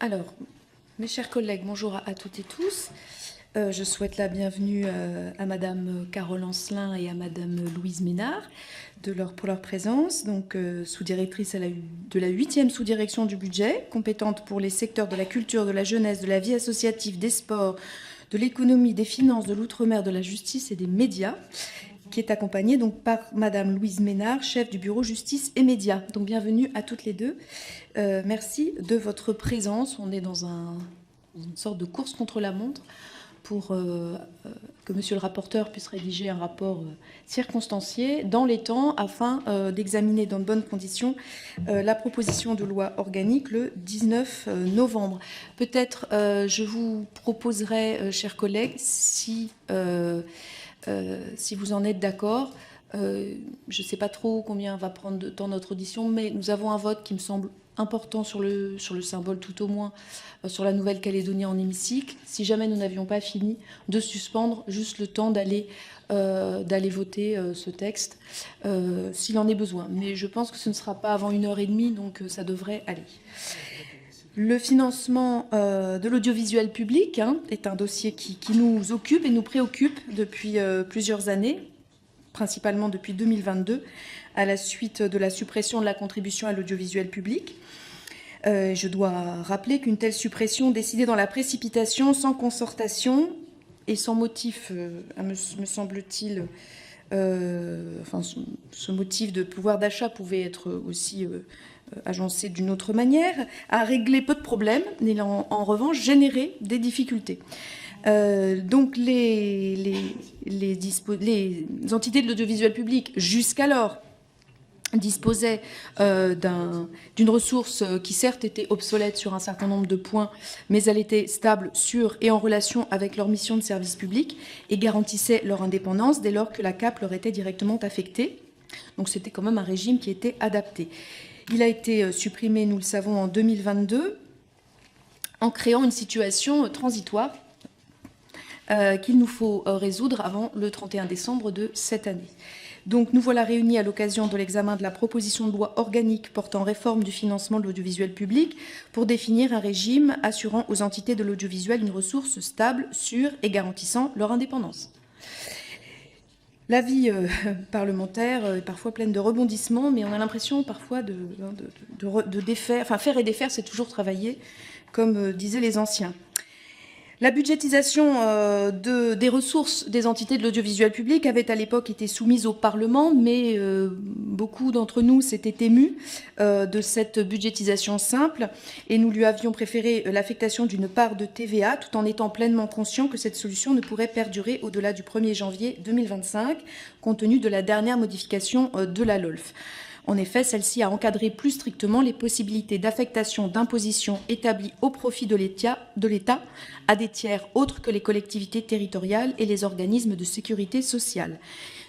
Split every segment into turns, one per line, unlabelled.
Alors, mes chers collègues, bonjour à toutes et tous. Je souhaite la bienvenue à Madame Carole Ancelin et à Madame Louise Ménard pour leur présence, donc sous-directrice de la 8e sous-direction du budget, compétente pour les secteurs de la culture, de la jeunesse, de la vie associative, des sports, de l'économie, des finances, de l'outre-mer, de la justice et des médias, qui est accompagnée donc par Madame Louise Ménard, chef du bureau justice et médias. Donc bienvenue à toutes les deux. Merci de votre présence. On est dans une sorte de course contre la montre pour que Monsieur le rapporteur puisse rédiger un rapport circonstancié dans les temps afin d'examiner dans de bonnes conditions la proposition de loi organique le 19 novembre. Peut-être je vous proposerai, chers collègues, si vous en êtes d'accord, je ne sais pas trop combien va prendre de temps notre audition, mais nous avons un vote qui me semble important sur le symbole, tout au moins, sur la Nouvelle-Calédonie en hémicycle. Si jamais nous n'avions pas fini, de suspendre juste le temps d'aller voter ce texte, s'il en est besoin. Mais je pense que ce ne sera pas avant 1h30, donc ça devrait aller. Le financement de l'audiovisuel public est un dossier qui nous occupe et nous préoccupe depuis plusieurs années, principalement depuis 2022, à la suite de la suppression de la contribution à l'audiovisuel public. Je dois rappeler qu'une telle suppression décidée dans la précipitation, sans concertation et sans motif, me semble-t-il, ce motif de pouvoir d'achat pouvait être aussi agencé d'une autre manière, a réglé peu de problèmes, mais en revanche généré des difficultés. Donc les entités de l'audiovisuel public, jusqu'alors, disposaient d'une ressource qui certes était obsolète sur un certain nombre de points, mais elle était stable, sûre et en relation avec leur mission de service public et garantissait leur indépendance dès lors que la CAP leur était directement affectée. Donc c'était quand même un régime qui était adapté. Il a été supprimé, nous le savons, en 2022 en créant une situation transitoire qu'il nous faut résoudre avant le 31 décembre de cette année. Donc nous voilà réunis à l'occasion de l'examen de la proposition de loi organique portant réforme du financement de l'audiovisuel public pour définir un régime assurant aux entités de l'audiovisuel une ressource stable, sûre et garantissant leur indépendance. La vie parlementaire est parfois pleine de rebondissements, mais on a l'impression parfois de défaire. Enfin, faire et défaire, c'est toujours travailler, comme disaient les anciens. La budgétisation des ressources des entités de l'audiovisuel public avait à l'époque été soumise au Parlement, mais beaucoup d'entre nous s'étaient émus de cette budgétisation simple et nous lui avions préféré l'affectation d'une part de TVA tout en étant pleinement conscients que cette solution ne pourrait perdurer au-delà du 1er janvier 2025 compte tenu de la dernière modification de la LOLF. En effet, celle-ci a encadré plus strictement les possibilités d'affectation d'impositions établies au profit de l'État à des tiers autres que les collectivités territoriales et les organismes de sécurité sociale.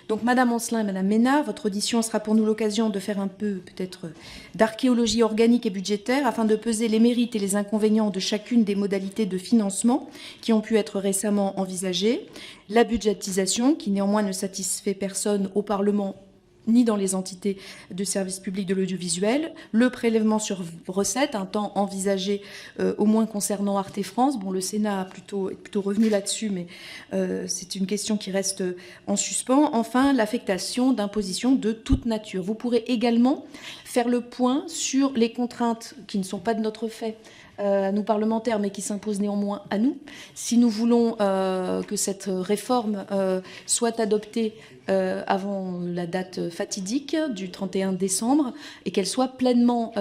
Donc, Madame Ancelin et Madame Ménard, votre audition sera pour nous l'occasion de faire un peu, peut-être, d'archéologie organique et budgétaire afin de peser les mérites et les inconvénients de chacune des modalités de financement qui ont pu être récemment envisagées, la budgétisation, qui néanmoins ne satisfait personne au Parlement ni dans les entités de service public de l'audiovisuel, le prélèvement sur recettes, un temps envisagé au moins concernant Arte France. Bon, le Sénat est plutôt revenu là-dessus, mais c'est une question qui reste en suspens. Enfin, l'affectation d'impositions de toute nature. Vous pourrez également faire le point sur les contraintes qui ne sont pas de notre fait, à nous parlementaires, mais qui s'imposent néanmoins à nous. Si nous voulons que cette réforme soit adoptée avant la date fatidique du 31 décembre et qu'elle soit pleinement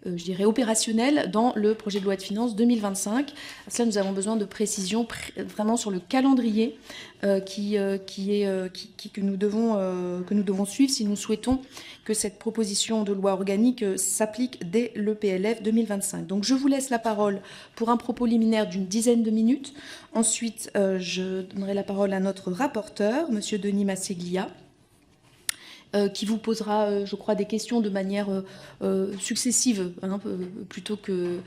je dirais, opérationnelle dans le projet de loi de finances 2025. À cela, nous avons besoin de précisions vraiment sur le calendrier que nous devons suivre si nous souhaitons que cette proposition de loi organique s'applique dès le PLF 2025. Donc je vous laisse la parole pour un propos liminaire d'une dizaine de minutes. Ensuite, je donnerai la parole à notre rapporteur, Monsieur Denis Masseglia, qui vous posera, je crois, des questions de manière successive, plutôt que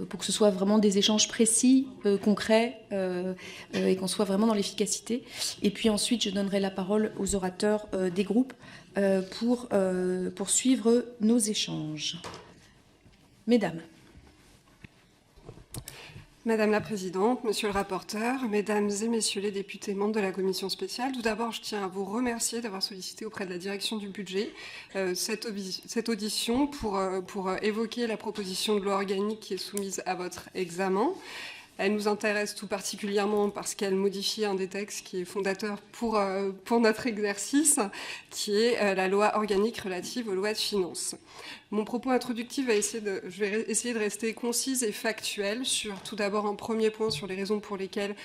pour que ce soit vraiment des échanges précis, concrets, et qu'on soit vraiment dans l'efficacité. Et puis ensuite, je donnerai la parole aux orateurs des groupes pour poursuivre nos échanges. Mesdames.
Madame la Présidente, Monsieur le rapporteur, Mesdames et Messieurs les députés membres de la Commission spéciale, tout d'abord, je tiens à vous remercier d'avoir sollicité auprès de la Direction du budget cette audition pour évoquer la proposition de loi organique qui est soumise à votre examen. Elle nous intéresse tout particulièrement parce qu'elle modifie un des textes qui est fondateur pour notre exercice, qui est la loi organique relative aux lois de finances. Mon propos introductif je vais essayer de rester concise et factuelle sur tout d'abord un premier point sur les raisons pour lesquelles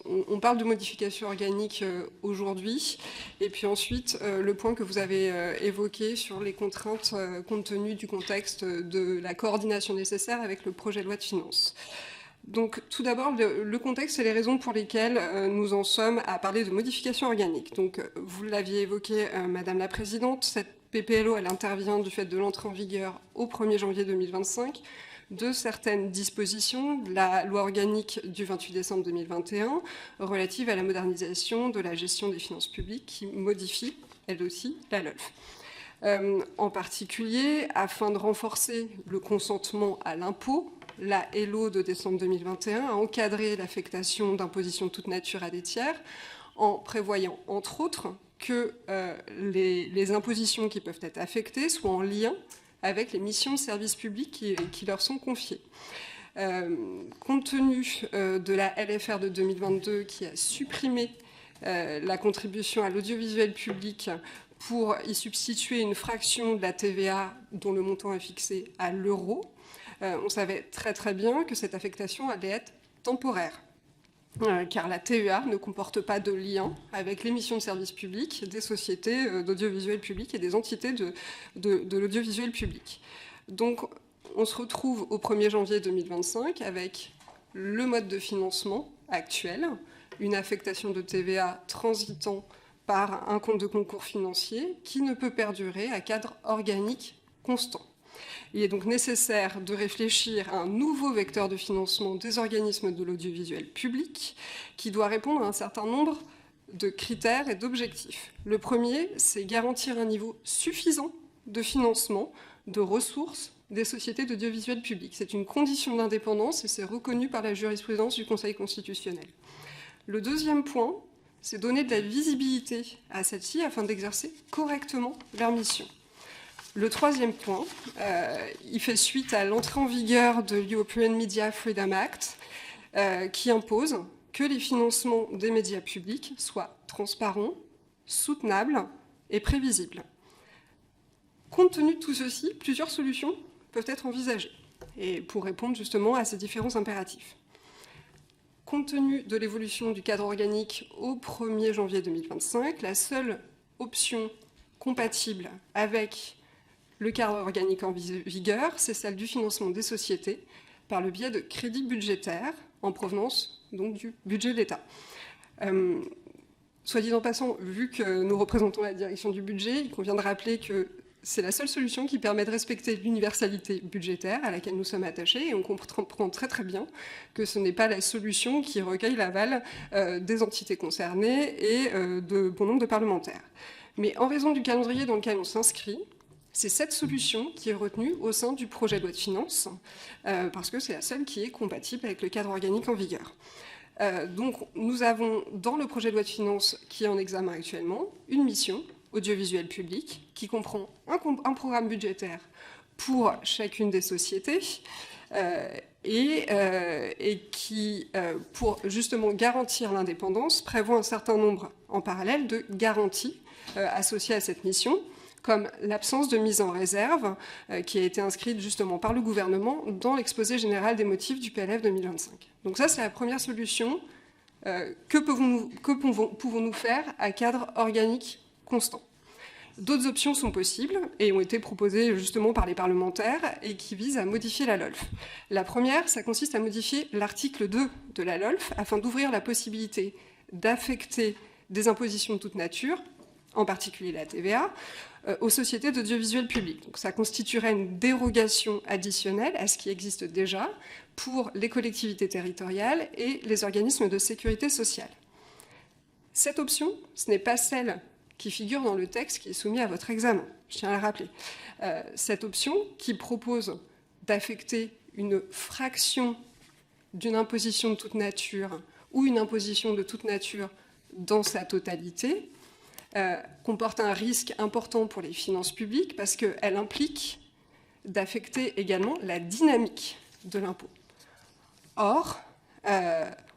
on parle de modification organique aujourd'hui, et puis ensuite le point que vous avez évoqué sur les contraintes compte tenu du contexte de la coordination nécessaire avec le projet de loi de finances. Donc, tout d'abord, le contexte et les raisons pour lesquelles nous en sommes à parler de modification organique. Donc, vous l'aviez évoqué, Madame la Présidente, cette PPLO, elle intervient du fait de l'entrée en vigueur au 1er janvier 2025 de certaines dispositions de la loi organique du 28 décembre 2021 relative à la modernisation de la gestion des finances publiques qui modifie, elle aussi, la LOLF. En particulier, afin de renforcer le consentement à l'impôt, la LO de décembre 2021 a encadré l'affectation d'impositions de toute nature à des tiers en prévoyant, entre autres, que les impositions qui peuvent être affectées soient en lien avec les missions de service public qui leur sont confiées. Compte tenu de la LFR de 2022 qui a supprimé la contribution à l'audiovisuel public pour y substituer une fraction de la TVA dont le montant est fixé à l'euro, on savait très très bien que cette affectation allait être temporaire, car la TEA ne comporte pas de lien avec les missions de service public des sociétés d'audiovisuel public et des entités de l'audiovisuel public. Donc on se retrouve au 1er janvier 2025 avec le mode de financement actuel, une affectation de TVA transitant par un compte de concours financier qui ne peut perdurer à cadre organique constant. Il est donc nécessaire de réfléchir à un nouveau vecteur de financement des organismes de l'audiovisuel public qui doit répondre à un certain nombre de critères et d'objectifs. Le premier, c'est garantir un niveau suffisant de financement, de ressources des sociétés d'audiovisuel public. C'est une condition d'indépendance et c'est reconnu par la jurisprudence du Conseil constitutionnel. Le deuxième point, c'est donner de la visibilité à celles-ci afin d'exercer correctement leur mission. Le troisième point, il fait suite à l'entrée en vigueur de l'European Media Freedom Act, qui impose que les financements des médias publics soient transparents, soutenables et prévisibles. Compte tenu de tout ceci, plusieurs solutions peuvent être envisagées et pour répondre justement à ces différents impératifs. Compte tenu de l'évolution du cadre organique au 1er janvier 2025, la seule option compatible avec le cadre organique en vigueur, c'est celle du financement des sociétés par le biais de crédits budgétaires en provenance donc du budget de l'État. Soit dit en passant, vu que nous représentons la direction du budget, il convient de rappeler que c'est la seule solution qui permet de respecter l'universalité budgétaire à laquelle nous sommes attachés et on comprend très très bien que ce n'est pas la solution qui recueille l'aval des entités concernées et de bon nombre de parlementaires. Mais en raison du calendrier dans lequel on s'inscrit, c'est cette solution qui est retenue au sein du projet de loi de finances parce que c'est la seule qui est compatible avec le cadre organique en vigueur. Donc nous avons dans le projet de loi de finances qui est en examen actuellement une mission audiovisuel public qui comprend un programme budgétaire pour chacune des sociétés et qui, pour justement garantir l'indépendance, prévoit un certain nombre en parallèle de garanties associées à cette mission, comme l'absence de mise en réserve qui a été inscrite justement par le gouvernement dans l'exposé général des motifs du PLF 2025. Donc ça, c'est la première solution. Que pouvons-nous faire à cadre organique constant? D'autres options sont possibles et ont été proposées justement par les parlementaires et qui visent à modifier la LOLF. La première, ça consiste à modifier l'article 2 de la LOLF afin d'ouvrir la possibilité d'affecter des impositions de toute nature, en particulier la TVA, aux sociétés d'audiovisuel public. Donc ça constituerait une dérogation additionnelle à ce qui existe déjà pour les collectivités territoriales et les organismes de sécurité sociale. Cette option, ce n'est pas celle qui figure dans le texte qui est soumis à votre examen. Je tiens à le rappeler. Cette option qui propose d'affecter une fraction d'une imposition de toute nature ou une imposition de toute nature dans sa totalité comporte un risque important pour les finances publiques parce qu'elle implique d'affecter également la dynamique de l'impôt. Or,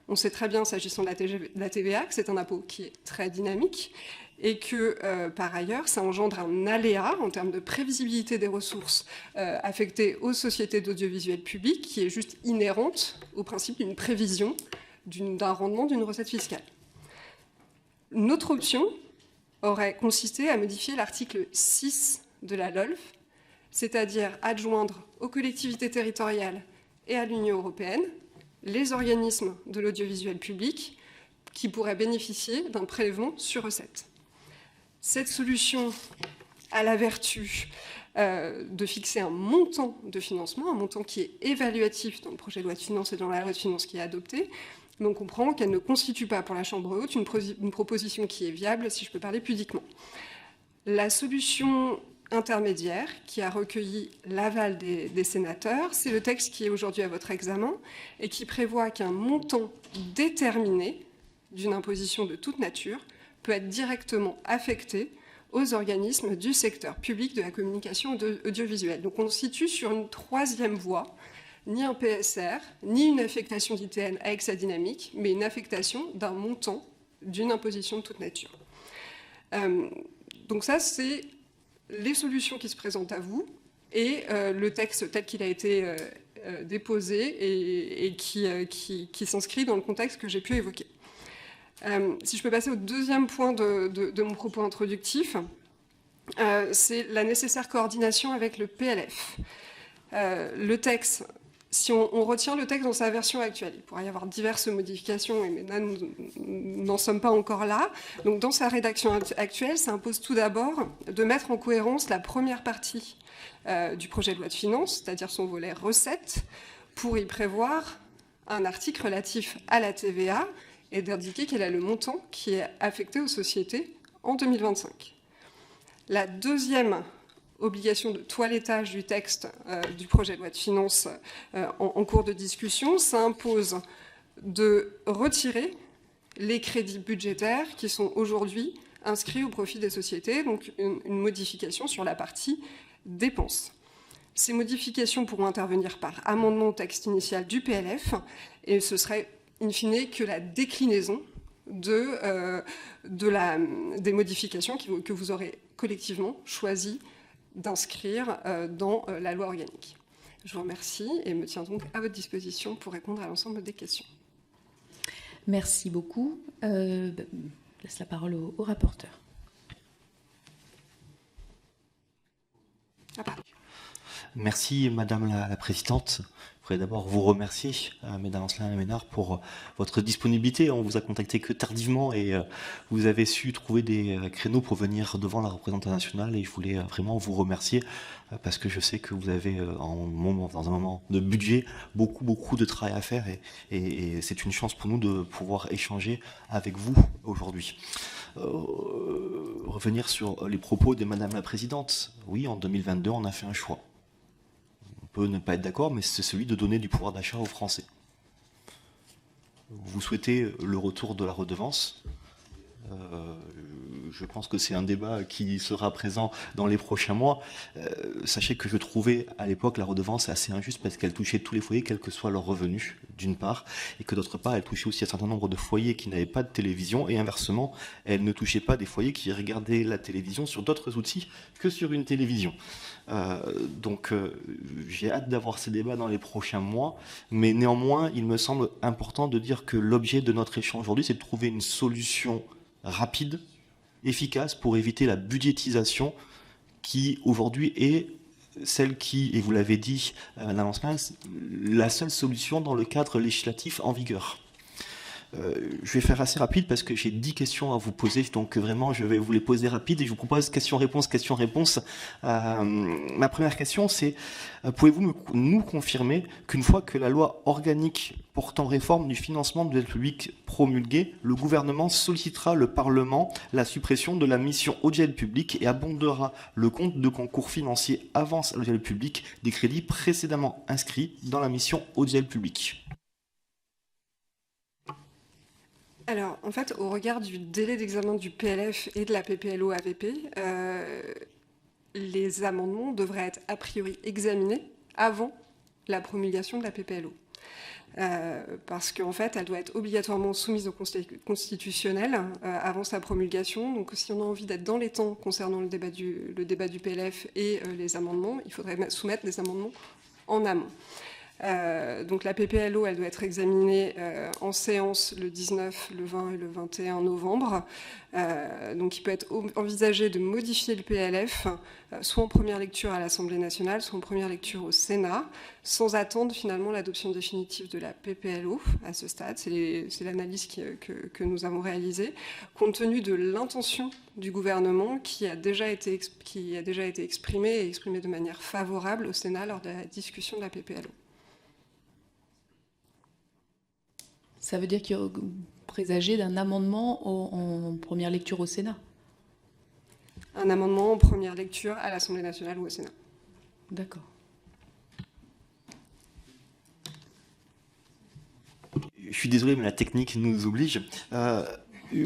on sait très bien, s'agissant de la TVA, que c'est un impôt qui est très dynamique et que, par ailleurs, ça engendre un aléa en termes de prévisibilité des ressources affectées aux sociétés d'audiovisuel public qui est juste inhérente au principe d'une prévision d'un rendement d'une recette fiscale. Notre option aurait consisté à modifier l'article 6 de la LOLF, c'est-à-dire adjoindre aux collectivités territoriales et à l'Union européenne les organismes de l'audiovisuel public qui pourraient bénéficier d'un prélèvement sur recette. Cette solution a la vertu de fixer un montant de financement, un montant qui est évaluatif dans le projet de loi de finances et dans la loi de finances qui est adoptée, mais on comprend qu'elle ne constitue pas pour la Chambre haute une proposition qui est viable, si je peux parler pudiquement. La solution intermédiaire qui a recueilli l'aval des sénateurs, c'est le texte qui est aujourd'hui à votre examen et qui prévoit qu'un montant déterminé d'une imposition de toute nature peut être directement affecté aux organismes du secteur public de la communication audiovisuelle. Donc on se situe sur une troisième voie, ni un PSR, ni une affectation d'ITN avec sa dynamique, mais une affectation d'un montant d'une imposition de toute nature. Donc ça, c'est les solutions qui se présentent à vous et le texte tel qu'il a été déposé et qui s'inscrit dans le contexte que j'ai pu évoquer. Si je peux passer au deuxième point de mon propos introductif, c'est la nécessaire coordination avec le PLF. Le texte, si on retient le texte dans sa version actuelle, il pourrait y avoir diverses modifications, mais là, nous n'en sommes pas encore là. Donc, dans sa rédaction actuelle, ça impose tout d'abord de mettre en cohérence la première partie du projet de loi de finances, c'est-à-dire son volet recettes, pour y prévoir un article relatif à la TVA et d'indiquer quel est le montant qui est affecté aux sociétés en 2025. La deuxième obligation de toilettage du texte du projet de loi de finances en cours de discussion, ça impose de retirer les crédits budgétaires qui sont aujourd'hui inscrits au profit des sociétés, donc une modification sur la partie dépenses. Ces modifications pourront intervenir par amendement au texte initial du PLF et ce serait in fine que la déclinaison des modifications que vous aurez collectivement choisi d'inscrire dans la loi organique. Je vous remercie et me tiens donc à votre disposition pour répondre à l'ensemble des questions.
Merci beaucoup. Je laisse la parole au rapporteur.
Merci Madame la Présidente. Je voudrais d'abord vous remercier, Mesdames Ancelin et Ménard, pour votre disponibilité. On vous a contacté que tardivement et vous avez su trouver des créneaux pour venir devant la représentation nationale et je voulais vraiment vous remercier parce que je sais que vous avez dans un moment de budget beaucoup de travail à faire et c'est une chance pour nous de pouvoir échanger avec vous aujourd'hui. Revenir sur les propos de Madame la Présidente. Oui, en 2022, on a fait un choix. On peut ne pas être d'accord, mais c'est celui de donner du pouvoir d'achat aux Français. Vous souhaitez le retour de la redevance. Je pense que c'est un débat qui sera présent dans les prochains mois. Sachez que je trouvais à l'époque la redevance assez injuste parce qu'elle touchait tous les foyers, quels que soient leurs revenus, d'une part, et que d'autre part, elle touchait aussi un certain nombre de foyers qui n'avaient pas de télévision, et inversement, elle ne touchait pas des foyers qui regardaient la télévision sur d'autres outils que sur une télévision. Donc j'ai hâte d'avoir ces débats dans les prochains mois, mais néanmoins, il me semble important de dire que l'objet de notre échange aujourd'hui, c'est de trouver une solution rapide, efficace pour éviter la budgétisation qui aujourd'hui est celle qui, et vous l'avez dit, Madame Ancelin, la seule solution dans le cadre législatif en vigueur. Je vais faire assez rapide parce que j'ai 10 questions à vous poser, donc vraiment je vais vous les poser rapide et je vous propose question-réponse. Ma première question c'est, pouvez-vous nous confirmer qu'une fois que la loi organique portant réforme du financement de l'aide publique promulguée, le gouvernement sollicitera le Parlement la suppression de la mission audiovisuel public et abondera le compte de concours financier avance à l'audiovisuel public des crédits précédemment inscrits dans la mission audiovisuel public?
Alors, en fait, au regard du délai d'examen du PLF et de la PPLO-AVP, les amendements devraient être a priori examinés avant la promulgation de la PPLO. Parce qu'en fait, elle doit être obligatoirement soumise au Conseil constitutionnel avant sa promulgation. Donc, si on a envie d'être dans les temps concernant le débat du PLF et les amendements, il faudrait soumettre des amendements en amont. Donc la PPLO, elle doit être examinée en séance le 19, le 20 et le 21 novembre. Donc il peut être envisagé de modifier le PLF, soit en première lecture à l'Assemblée nationale, soit en première lecture au Sénat, sans attendre finalement l'adoption définitive de la PPLO à ce stade. C'est l'analyse que nous avons réalisée, compte tenu de l'intention du gouvernement qui a déjà été exprimée et exprimée de manière favorable au Sénat lors de la discussion de la PPLO.
Ça veut dire qu'il y a présagé d'un amendement en première lecture au Sénat.
Un amendement en première lecture à l'Assemblée nationale ou au Sénat.
D'accord.
Je suis désolé, mais la technique nous oblige.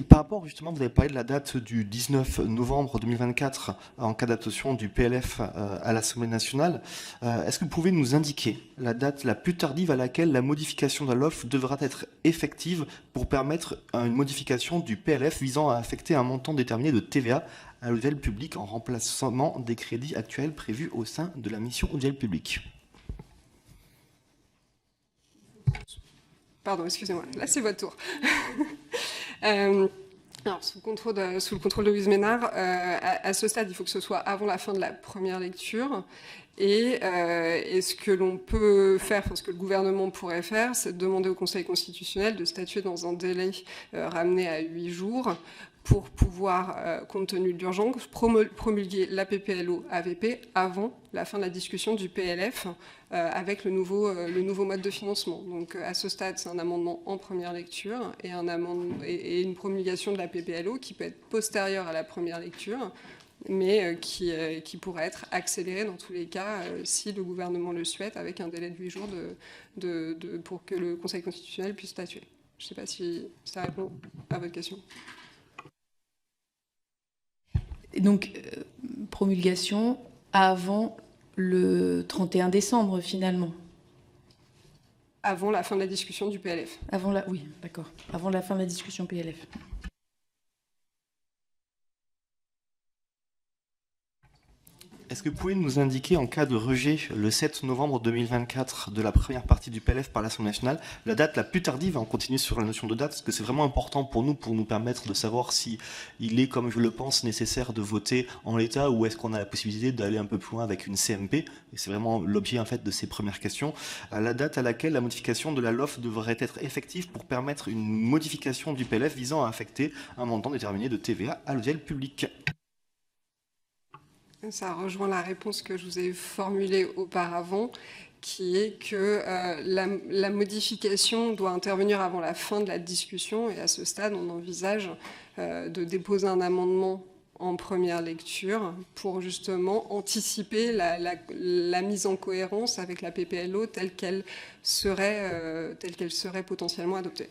Par rapport, justement, vous avez parlé de la date du 19 novembre 2024 en cas d'adoption du PLF à l'Assemblée nationale. Est-ce que vous pouvez nous indiquer la date la plus tardive à laquelle la modification de la LOLF devra être effective pour permettre une modification du PLF visant à affecter un montant déterminé de TVA à l'audiovisuel public en remplacement des crédits actuels prévus au sein de la mission audiovisuel public?
Pardon, excusez-moi. Là, c'est votre tour. Alors, sous le contrôle de Louise Ménard, à ce stade, il faut que ce soit avant la fin de la première lecture. Et ce que l'on peut faire, enfin, ce que le gouvernement pourrait faire, c'est demander au Conseil constitutionnel de statuer dans un délai ramené à 8 jours pour pouvoir, compte tenu de l'urgence, promulguer la PPLO-AVP avant la fin de la discussion du PLF avec le nouveau mode de financement. Donc à ce stade, c'est un amendement en première lecture et une promulgation de la PPLO qui peut être postérieure à la première lecture, mais qui pourrait être accélérée dans tous les cas si le gouvernement le souhaite, avec un délai de 8 jours pour que le Conseil constitutionnel puisse statuer. Je ne sais pas si ça répond à votre question.
Et donc, promulgation avant le 31 décembre, finalement.
Avant la fin de la discussion du PLF.
Oui, d'accord. Avant la fin de la discussion PLF.
Est-ce que vous pouvez nous indiquer, en cas de rejet le 7 novembre 2024 de la première partie du PLF par l'Assemblée nationale, la date la plus tardive, on continue sur la notion de date, parce que c'est vraiment important pour nous permettre de savoir si il est, comme je le pense, nécessaire de voter en l'état, ou est-ce qu'on a la possibilité d'aller un peu plus loin avec une CMP, et c'est vraiment l'objet en fait de ces premières questions, la date à laquelle la modification de la LOLF devrait être effective pour permettre une modification du PLF visant à affecter un montant déterminé de TVA à l'audiovisuel public.
Ça rejoint la réponse que je vous ai formulée auparavant, qui est que la modification doit intervenir avant la fin de la discussion, et à ce stade, on envisage de déposer un amendement en première lecture pour justement anticiper la mise en cohérence avec la PPLO telle qu'elle serait potentiellement adoptée.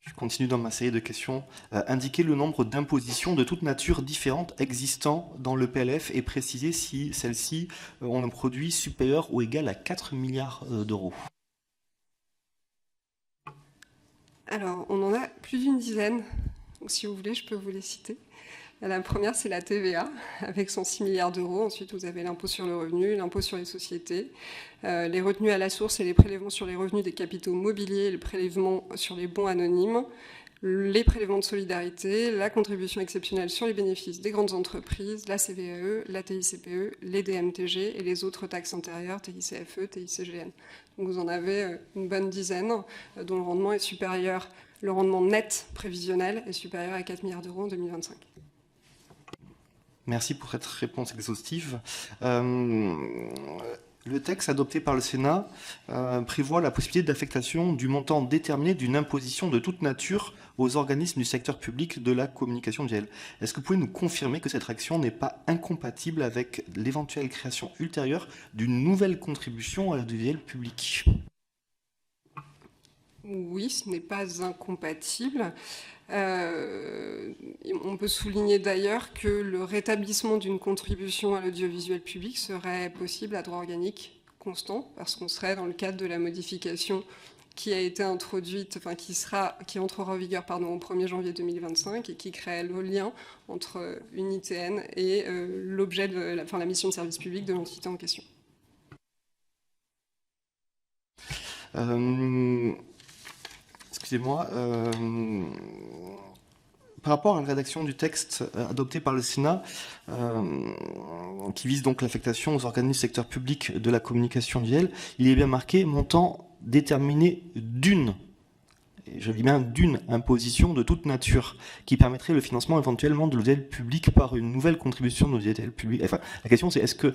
Je continue dans ma série de questions. Indiquer le nombre d'impositions de toute nature différentes existant dans le PLF et préciser si celles-ci ont un produit supérieur ou égal à 4 milliards d'euros.
Alors, on en a plus d'une dizaine. Donc, si vous voulez, je peux vous les citer. La première, c'est la TVA, avec 106 milliards d'euros. Ensuite, vous avez l'impôt sur le revenu, l'impôt sur les sociétés, les retenues à la source et les prélèvements sur les revenus des capitaux mobiliers, le prélèvement sur les bons anonymes, les prélèvements de solidarité, la contribution exceptionnelle sur les bénéfices des grandes entreprises, la CVAE, la TICPE, les DMTG et les autres taxes intérieures, TICFE, TICGN. Donc vous en avez une bonne dizaine dont le rendement est supérieur, le rendement net prévisionnel est supérieur à 4 milliards d'euros en 2025.
Merci pour cette réponse exhaustive. Le texte adopté par le Sénat prévoit la possibilité d'affectation du montant déterminé d'une imposition de toute nature aux organismes du secteur public de la communication visuelle. Est-ce que vous pouvez nous confirmer que cette action n'est pas incompatible avec l'éventuelle création ultérieure d'une nouvelle contribution à l'audiovisuel public ?
Oui, ce n'est pas incompatible. On peut souligner d'ailleurs que le rétablissement d'une contribution à l'audiovisuel public serait possible à droit organique constant, parce qu'on serait dans le cadre de la modification qui a été introduite, enfin qui entrera en vigueur au 1er janvier 2025 et qui crée le lien entre une ITN et l'objet de la mission de service public de l'entité en question.
Excusez-moi. Par rapport à la rédaction du texte adopté par le Sénat, qui vise donc l'affectation aux organismes du secteur public de la communication visuelle, il est bien marqué montant déterminé d'une, et je dis bien d'une imposition de toute nature, qui permettrait le financement éventuellement de l'audiovisuel public par une nouvelle contribution de l'audiovisuel public. Enfin, la question c'est, est-ce que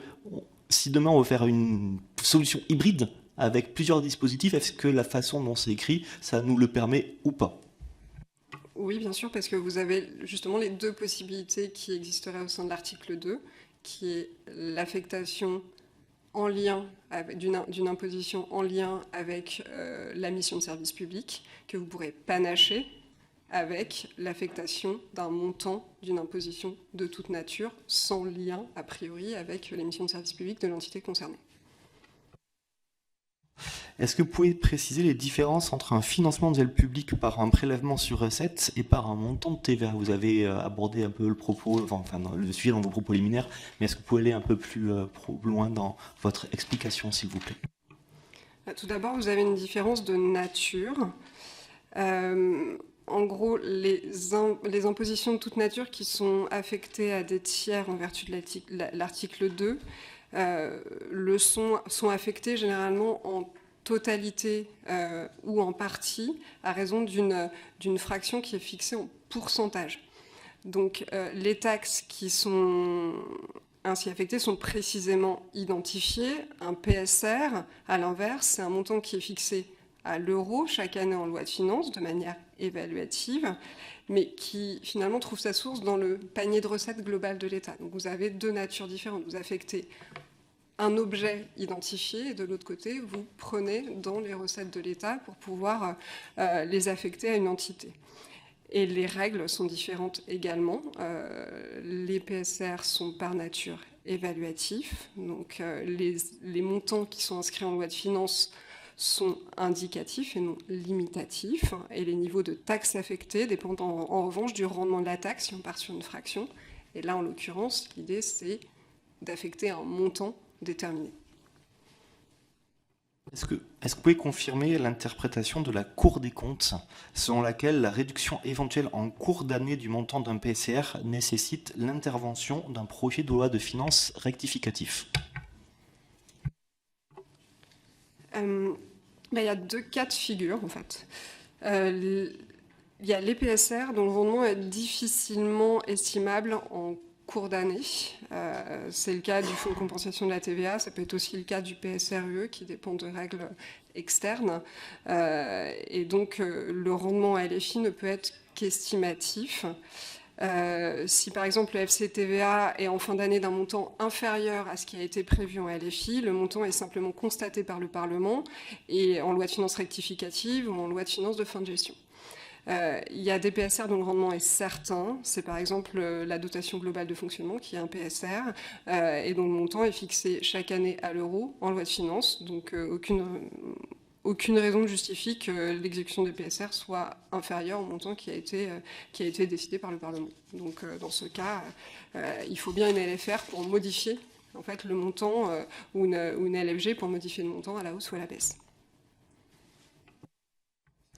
si demain on veut faire une solution hybride avec plusieurs dispositifs, est-ce que la façon dont c'est écrit, ça nous le permet ou pas ?
Oui, bien sûr, parce que vous avez justement les deux possibilités qui existeraient au sein de l'article 2, qui est l'affectation en lien d'une imposition en lien avec la mission de service public, que vous pourrez panacher avec l'affectation d'un montant d'une imposition de toute nature, sans lien, a priori, avec les missions de service public de l'entité concernée.
Est-ce que vous pouvez préciser les différences entre un financement de public par un prélèvement sur recettes et par un montant de TVA ? Vous avez abordé un peu le propos, enfin le sujet dans vos propos liminaires, mais est-ce que vous pouvez aller un peu plus loin dans votre explication, s'il vous plaît ?
Tout d'abord, vous avez une différence de nature. En gros, les impositions de toute nature qui sont affectées à des tiers en vertu de l'article 2 sont affectées généralement en totalité ou en partie à raison d'une fraction qui est fixée en pourcentage. Donc les taxes qui sont ainsi affectées sont précisément identifiées. Un PSR, à l'inverse, c'est un montant qui est fixé à l'euro chaque année en loi de finances de manière évaluative, mais qui finalement trouve sa source dans le panier de recettes global de l'État. Donc vous avez deux natures différentes. Vous affectez un objet identifié et de l'autre côté, vous prenez dans les recettes de l'État pour pouvoir les affecter à une entité. Et les règles sont différentes également. Les PSR sont par nature évaluatifs, donc les montants qui sont inscrits en loi de finances sont indicatifs et non limitatifs, et les niveaux de taxes affectées dépendent en revanche du rendement de la taxe si on part sur une fraction. Et là, en l'occurrence, l'idée, c'est d'affecter un montant déterminé.
Est-ce que vous pouvez confirmer l'interprétation de la Cour des comptes selon laquelle la réduction éventuelle en cours d'année du montant d'un PSR nécessite l'intervention d'un projet de loi de finances rectificatif ?
Il y a deux cas de figure, en fait. Il y a les PSR dont le rendement est difficilement estimable en cours d'année. C'est le cas du fonds de compensation de la TVA, ça peut être aussi le cas du PSRUE qui dépend de règles externes. Et donc le rendement à LFI ne peut être qu'estimatif. Si par exemple le FCTVA est en fin d'année d'un montant inférieur à ce qui a été prévu en LFI, le montant est simplement constaté par le Parlement et en loi de finances rectificative ou en loi de finances de fin de gestion. Il y a des PSR dont le rendement est certain, c'est par exemple la dotation globale de fonctionnement qui est un PSR et dont le montant est fixé chaque année à l'euro en loi de finances, donc aucune raison ne justifie que l'exécution des PSR soit inférieure au montant qui a été décidé par le Parlement. Donc dans ce cas, il faut bien une LFR pour modifier en fait, le montant ou une LFG pour modifier le montant à la hausse ou à la baisse.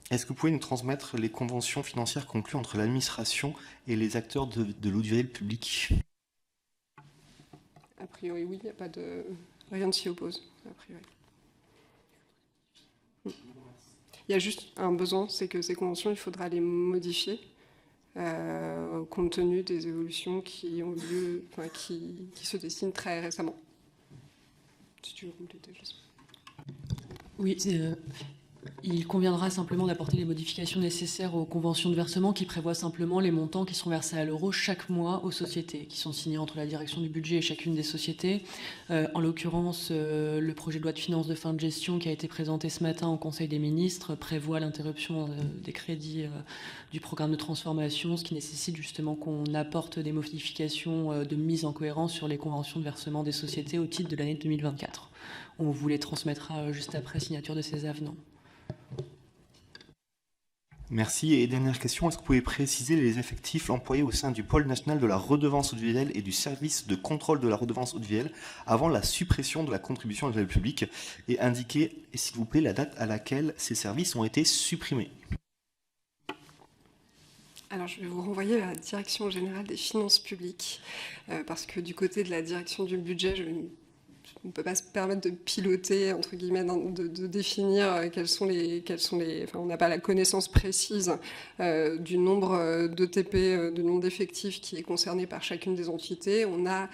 Est-ce que vous pouvez nous transmettre les conventions financières conclues entre l'administration et les acteurs de l'audiovisuel public ?
A priori, oui, il n'y a pas de... Rien ne s'y oppose, a priori. Il y a juste un besoin, c'est que ces conventions, il faudra les modifier compte tenu des évolutions qui ont lieu, enfin, qui se dessinent très récemment. Si tu veux compléter, je sais.
Oui, Il conviendra simplement d'apporter les modifications nécessaires aux conventions de versement qui prévoient simplement les montants qui seront versés à l'euro chaque mois aux sociétés, qui sont signés entre la direction du budget et chacune des sociétés. En l'occurrence, le projet de loi de finances de fin de gestion qui a été présenté ce matin au Conseil des ministres prévoit l'interruption des crédits du programme de transformation, ce qui nécessite justement qu'on apporte des modifications de mise en cohérence sur les conventions de versement des sociétés au titre de l'année 2024. On vous les transmettra juste après signature de ces avenants.
Merci. Et dernière question, est-ce que vous pouvez préciser les effectifs employés au sein du pôle national de la redevance audiovisuelle et du service de contrôle de la redevance audiovisuelle avant la suppression de la contribution à l'audiovisuel public et indiquer, s'il vous plaît, la date à laquelle ces services ont été supprimés?
Alors, je vais vous renvoyer à la Direction générale des finances publiques, parce que du côté de la direction du budget, on ne peut pas se permettre de piloter, entre guillemets, de définir quels sont les enfin, on n'a pas la connaissance précise du nombre d'ETP, du nombre d'effectifs qui est concerné par chacune des entités. On a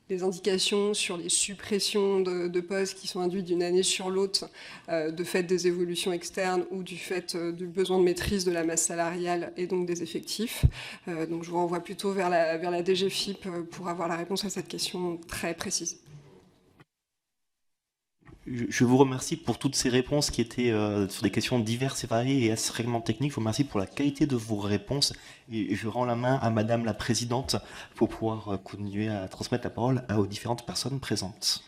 des indications sur les suppressions de postes qui sont induites d'une année sur l'autre, de fait des évolutions externes ou du fait du besoin de maîtrise de la masse salariale et donc des effectifs. Donc je vous renvoie plutôt vers la DGFiP pour avoir la réponse à cette question très précise.
Je vous remercie pour toutes ces réponses qui étaient sur des questions diverses et variées et extrêmement techniques. Je vous remercie pour la qualité de vos réponses et je rends la main à Madame la Présidente pour pouvoir continuer à transmettre la parole aux différentes personnes présentes.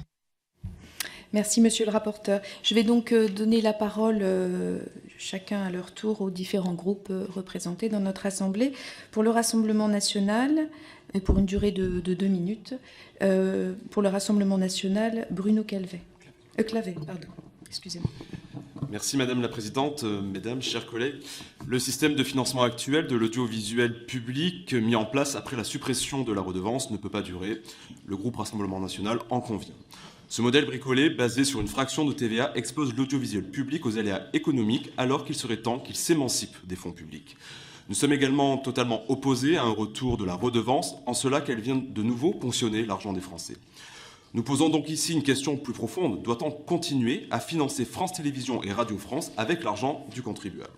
Merci, Monsieur le rapporteur. Je vais donc donner la parole chacun à leur tour aux différents groupes représentés dans notre Assemblée. Pour le Rassemblement national, pour une durée de 2 minutes. Pour le Rassemblement national, Bruno Clavet, pardon. Excusez-moi.
Merci Madame la Présidente, Mesdames, chers collègues. Le système de financement actuel de l'audiovisuel public mis en place après la suppression de la redevance ne peut pas durer. Le groupe Rassemblement national en convient. Ce modèle bricolé, basé sur une fraction de TVA, expose l'audiovisuel public aux aléas économiques alors qu'il serait temps qu'il s'émancipe des fonds publics. Nous sommes également totalement opposés à un retour de la redevance, en cela qu'elle vient de nouveau ponctionner l'argent des Français. Nous posons donc ici une question plus profonde. Doit-on continuer à financer France Télévisions et Radio France avec l'argent du contribuable?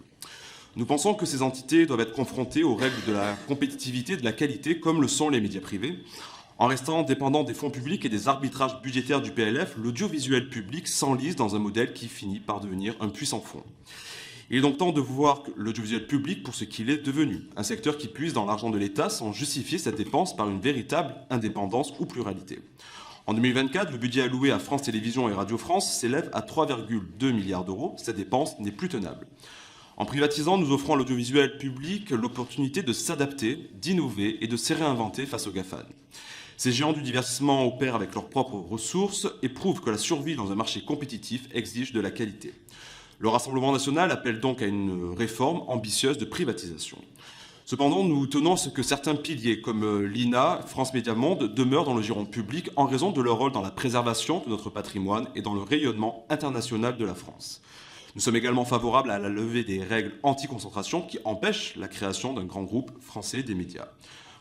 Nous pensons que ces entités doivent être confrontées aux règles de la compétitivité et de la qualité, comme le sont les médias privés. En restant dépendant des fonds publics et des arbitrages budgétaires du PLF, l'audiovisuel public s'enlise dans un modèle qui finit par devenir un puissant fonds. Il est donc temps de voir l'audiovisuel public pour ce qu'il est devenu, un secteur qui puise dans l'argent de l'État sans justifier cette dépense par une véritable indépendance ou pluralité. En 2024, le budget alloué à France Télévisions et Radio France s'élève à 3,2 milliards d'euros. Cette dépense n'est plus tenable. En privatisant, nous offrons à l'audiovisuel public l'opportunité de s'adapter, d'innover et de se réinventer face aux GAFAN. Ces géants du divertissement opèrent avec leurs propres ressources et prouvent que la survie dans un marché compétitif exige de la qualité. Le Rassemblement national appelle donc à une réforme ambitieuse de privatisation. Cependant, nous tenons à ce que certains piliers, comme l'INA, France Médias Monde, demeurent dans le giron public en raison de leur rôle dans la préservation de notre patrimoine et dans le rayonnement international de la France. Nous sommes également favorables à la levée des règles anti-concentration qui empêchent la création d'un grand groupe français des médias.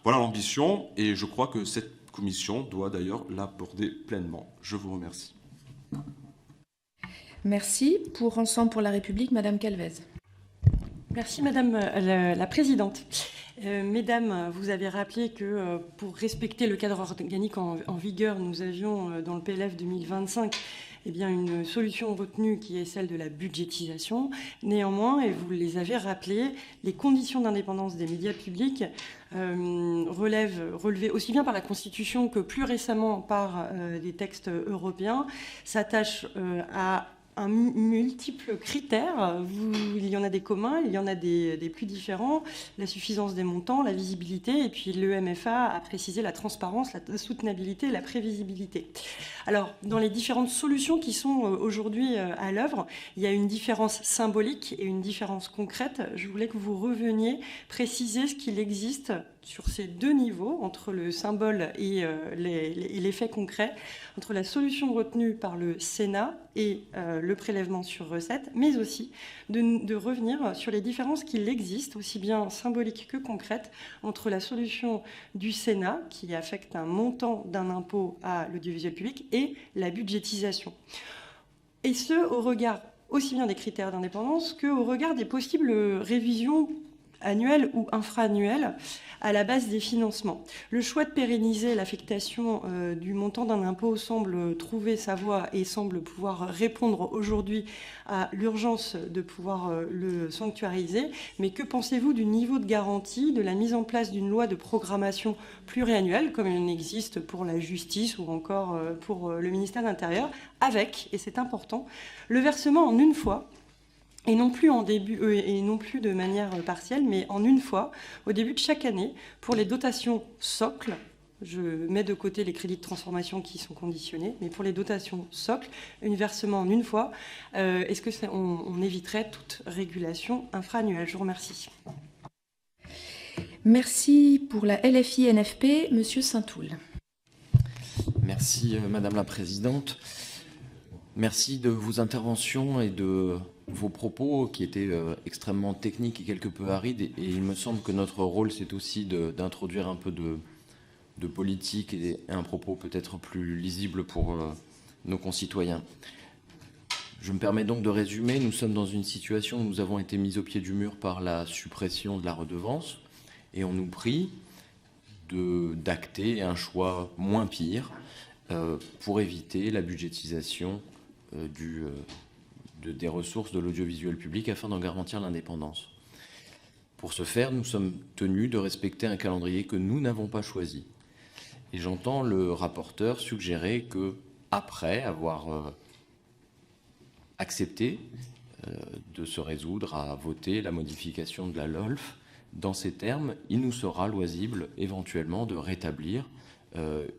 Voilà l'ambition et je crois que cette commission doit d'ailleurs l'aborder pleinement. Je vous remercie.
Merci. Pour Ensemble pour la République, Madame Calvez.
Merci Madame la Présidente. Mesdames, vous avez rappelé que pour respecter le cadre organique en vigueur, nous avions dans le PLF 2025 une solution retenue qui est celle de la budgétisation. Néanmoins, et vous les avez rappelé, les conditions d'indépendance des médias publics relevées aussi bien par la Constitution que plus récemment par des textes européens, s'attachent à un multiple critères. Il y en a des communs, il y en a des plus différents, la suffisance des montants, la visibilité, et puis le MFA a précisé la transparence, la soutenabilité et la prévisibilité. Alors, dans les différentes solutions qui sont aujourd'hui à l'œuvre, il y a une différence symbolique et une différence concrète. Je voulais que vous reveniez préciser ce qu'il existe sur ces deux niveaux, entre le symbole et les faits concrets, entre la solution retenue par le Sénat et le prélèvement sur recettes, mais aussi de revenir sur les différences qu'il existe, aussi bien symboliques que concrètes, entre la solution du Sénat, qui affecte un montant d'un impôt à l'audiovisuel public, et la budgétisation. Et ce, au regard aussi bien des critères d'indépendance qu'au regard des possibles révisions annuelles ou infra-annuelles à la base des financements. Le choix de pérenniser l'affectation du montant d'un impôt semble trouver sa voie et semble pouvoir répondre aujourd'hui à l'urgence de pouvoir le sanctuariser. Mais que pensez-vous du niveau de garantie de la mise en place d'une loi de programmation pluriannuelle, comme il en existe pour la justice ou encore pour le ministère de l'Intérieur, avec, et c'est important, le versement en une fois, et non plus et non plus de manière partielle, mais en une fois, au début de chaque année, pour les dotations socles. Je mets de côté les crédits de transformation qui sont conditionnés, mais pour les dotations socles, un versement en une fois, est-ce que on éviterait toute régulation infra-annuelle? Je vous remercie.
Merci pour la LFI-NFP, Monsieur Saint-Toul.
Merci Madame la Présidente. Merci de vos interventions et de vos propos qui étaient extrêmement techniques et quelque peu arides. Et il me semble que notre rôle, c'est aussi d'introduire un peu de politique et un propos peut-être plus lisible pour nos concitoyens. Je me permets donc de résumer. Nous sommes dans une situation où nous avons été mis au pied du mur par la suppression de la redevance et on nous prie d'acter un choix moins pire pour éviter la budgétisation des ressources de l'audiovisuel public afin d'en garantir l'indépendance. Pour ce faire, nous sommes tenus de respecter un calendrier que nous n'avons pas choisi. Et j'entends le rapporteur suggérer que, après avoir accepté de se résoudre à voter la modification de la LOLF, dans ces termes, il nous sera loisible éventuellement de rétablir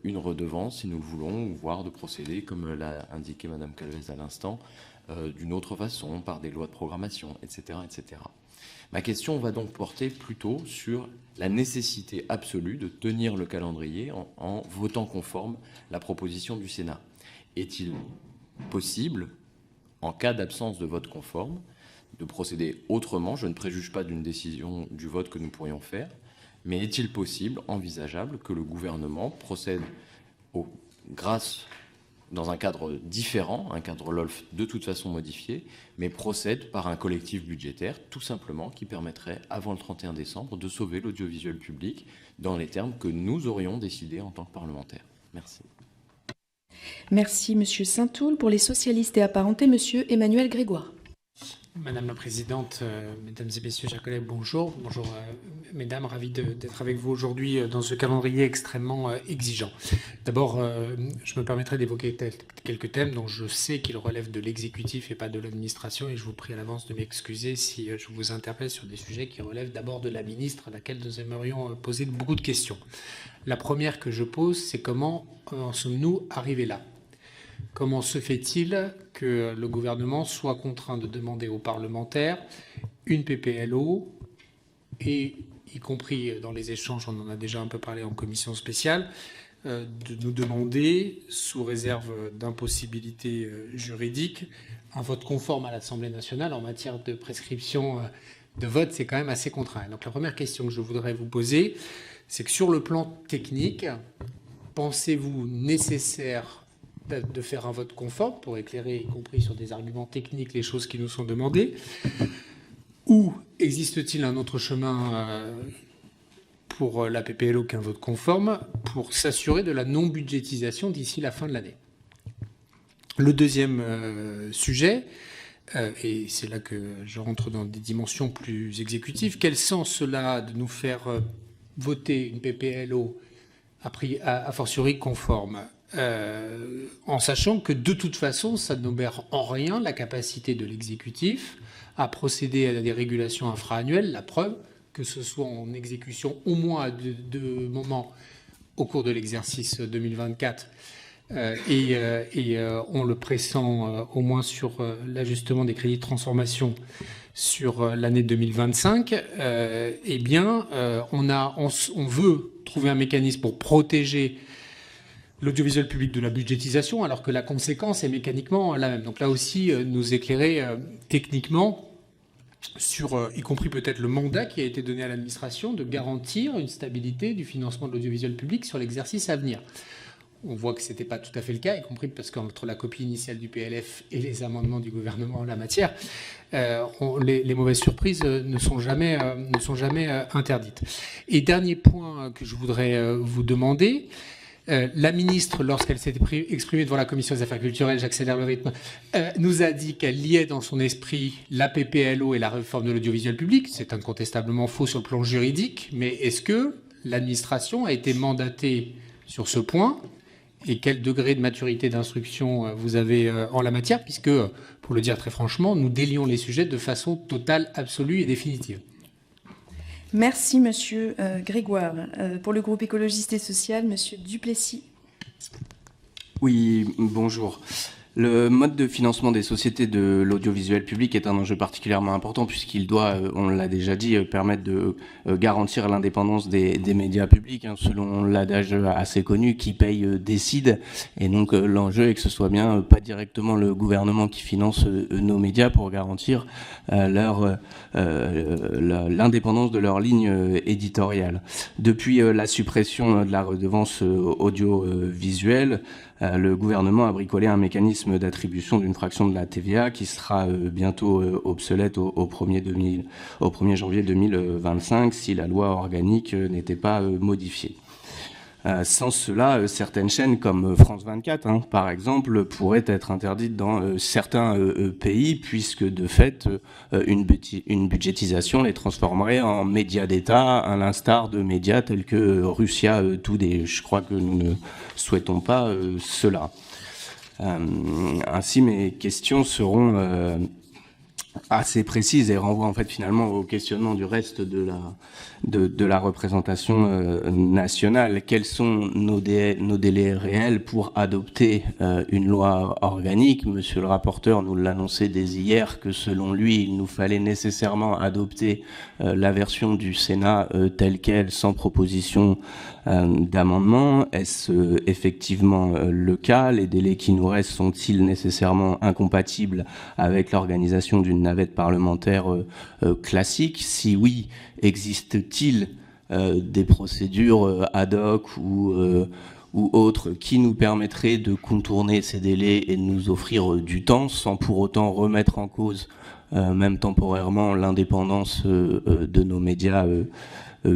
une redevance, si nous le voulons, ou voire de procéder, comme l'a indiqué Madame Calvez à l'instant, d'une autre façon, par des lois de programmation, etc., etc. Ma question va donc porter plutôt sur la nécessité absolue de tenir le calendrier en votant conforme la proposition du Sénat. Est-il possible, en cas d'absence de vote conforme, de procéder autrement? Je ne préjuge pas d'une décision du vote que nous pourrions faire, mais est-il possible, envisageable, que le gouvernement procède dans un cadre différent, un cadre LOLF de toute façon modifié, mais procède par un collectif budgétaire, tout simplement, qui permettrait, avant le 31 décembre, de sauver l'audiovisuel public dans les termes que nous aurions décidés en tant que parlementaires. Merci.
Merci, Monsieur Saint-Toul. Pour les socialistes et apparentés, Monsieur Emmanuel Grégoire.
Madame la Présidente, Mesdames et Messieurs, chers collègues, bonjour. Bonjour, Mesdames, ravi d'être avec vous aujourd'hui dans ce calendrier extrêmement exigeant. D'abord, je me permettrai d'évoquer quelques thèmes dont je sais qu'ils relèvent de l'exécutif et pas de l'administration, et je vous prie à l'avance de m'excuser si je vous interpelle sur des sujets qui relèvent d'abord de la ministre, à laquelle nous aimerions poser beaucoup de questions. La première que je pose, c'est comment en sommes-nous arrivés là ? Comment se fait-il que le gouvernement soit contraint de demander aux parlementaires une PPLO, et y compris dans les échanges, on en a déjà un peu parlé en commission spéciale, de nous demander, sous réserve d'impossibilité juridique, un vote conforme à l'Assemblée nationale en matière de prescription de vote? C'est quand même assez contraint. Donc la première question que je voudrais vous poser, c'est que sur le plan technique, pensez-vous nécessaire de faire un vote conforme pour éclairer, y compris sur des arguments techniques, les choses qui nous sont demandées? Ou existe-t-il un autre chemin pour la PPLO qu'un vote conforme pour s'assurer de la non-budgétisation d'ici la fin de l'année? Le deuxième sujet, et c'est là que je rentre dans des dimensions plus exécutives, quel sens cela a de nous faire voter une PPLO a fortiori conforme, en sachant que de toute façon, ça n'obère en rien la capacité de l'exécutif à procéder à des régulations infra-annuelles, la preuve que ce soit en exécution au moins à deux moments au cours de l'exercice 2024, et on le pressent au moins sur l'ajustement des crédits de transformation sur l'année 2025, eh bien, on veut trouver un mécanisme pour protéger l'audiovisuel public de la budgétisation, alors que la conséquence est mécaniquement la même. Donc là aussi, nous éclairer techniquement sur, y compris peut-être le mandat qui a été donné à l'administration, de garantir une stabilité du financement de l'audiovisuel public sur l'exercice à venir. On voit que ce n'était pas tout à fait le cas, y compris parce qu'entre la copie initiale du PLF et les amendements du gouvernement en la matière, les mauvaises surprises ne sont jamais interdites. Et dernier point que je voudrais vous demander, la ministre, lorsqu'elle s'est exprimée devant la Commission des affaires culturelles, j'accélère le rythme, nous a dit qu'elle liait dans son esprit la PPLO et la réforme de l'audiovisuel public. C'est incontestablement faux sur le plan juridique, mais est-ce que l'administration a été mandatée sur ce point ? Et quel degré de maturité d'instruction vous avez en la matière, puisque, pour le dire très franchement, nous délions les sujets de façon totale, absolue et définitive.
Merci, Monsieur Grégoire. Pour le groupe écologiste et social, Monsieur Duplessis.
Oui, bonjour. Le mode de financement des sociétés de l'audiovisuel public est un enjeu particulièrement important puisqu'il doit, on l'a déjà dit, permettre de garantir l'indépendance des médias publics. Selon l'adage assez connu, qui paye décide. Et donc l'enjeu est que ce soit bien pas directement le gouvernement qui finance nos médias pour garantir l'indépendance de leur ligne éditoriale. Depuis la suppression de la redevance audiovisuelle, le gouvernement a bricolé un mécanisme d'attribution d'une fraction de la TVA qui sera bientôt obsolète au 1er janvier 2025 si la loi organique n'était pas modifiée. Sans cela, certaines chaînes comme France 24, par exemple, pourraient être interdites dans certains pays puisque de fait, une budgétisation les transformerait en médias d'État, à l'instar de médias tels que Russia Today. Je crois que nous ne souhaitons pas cela. Ainsi, mes questions seront assez précises et renvoient en fait finalement au questionnement du reste de la représentation nationale. Quels sont nos délais réels pour adopter une loi organique ? Monsieur le rapporteur nous l'annonçait dès hier que selon lui, il nous fallait nécessairement adopter la version du Sénat telle quelle, sans proposition d'amendement. Est-ce effectivement le cas ? Les délais qui nous restent sont-ils nécessairement incompatibles avec l'organisation d'une navette parlementaire classique ? Si oui, existe-t-il des procédures ad hoc ou autres qui nous permettraient de contourner ces délais et de nous offrir du temps sans pour autant remettre en cause, même temporairement, l'indépendance de nos médias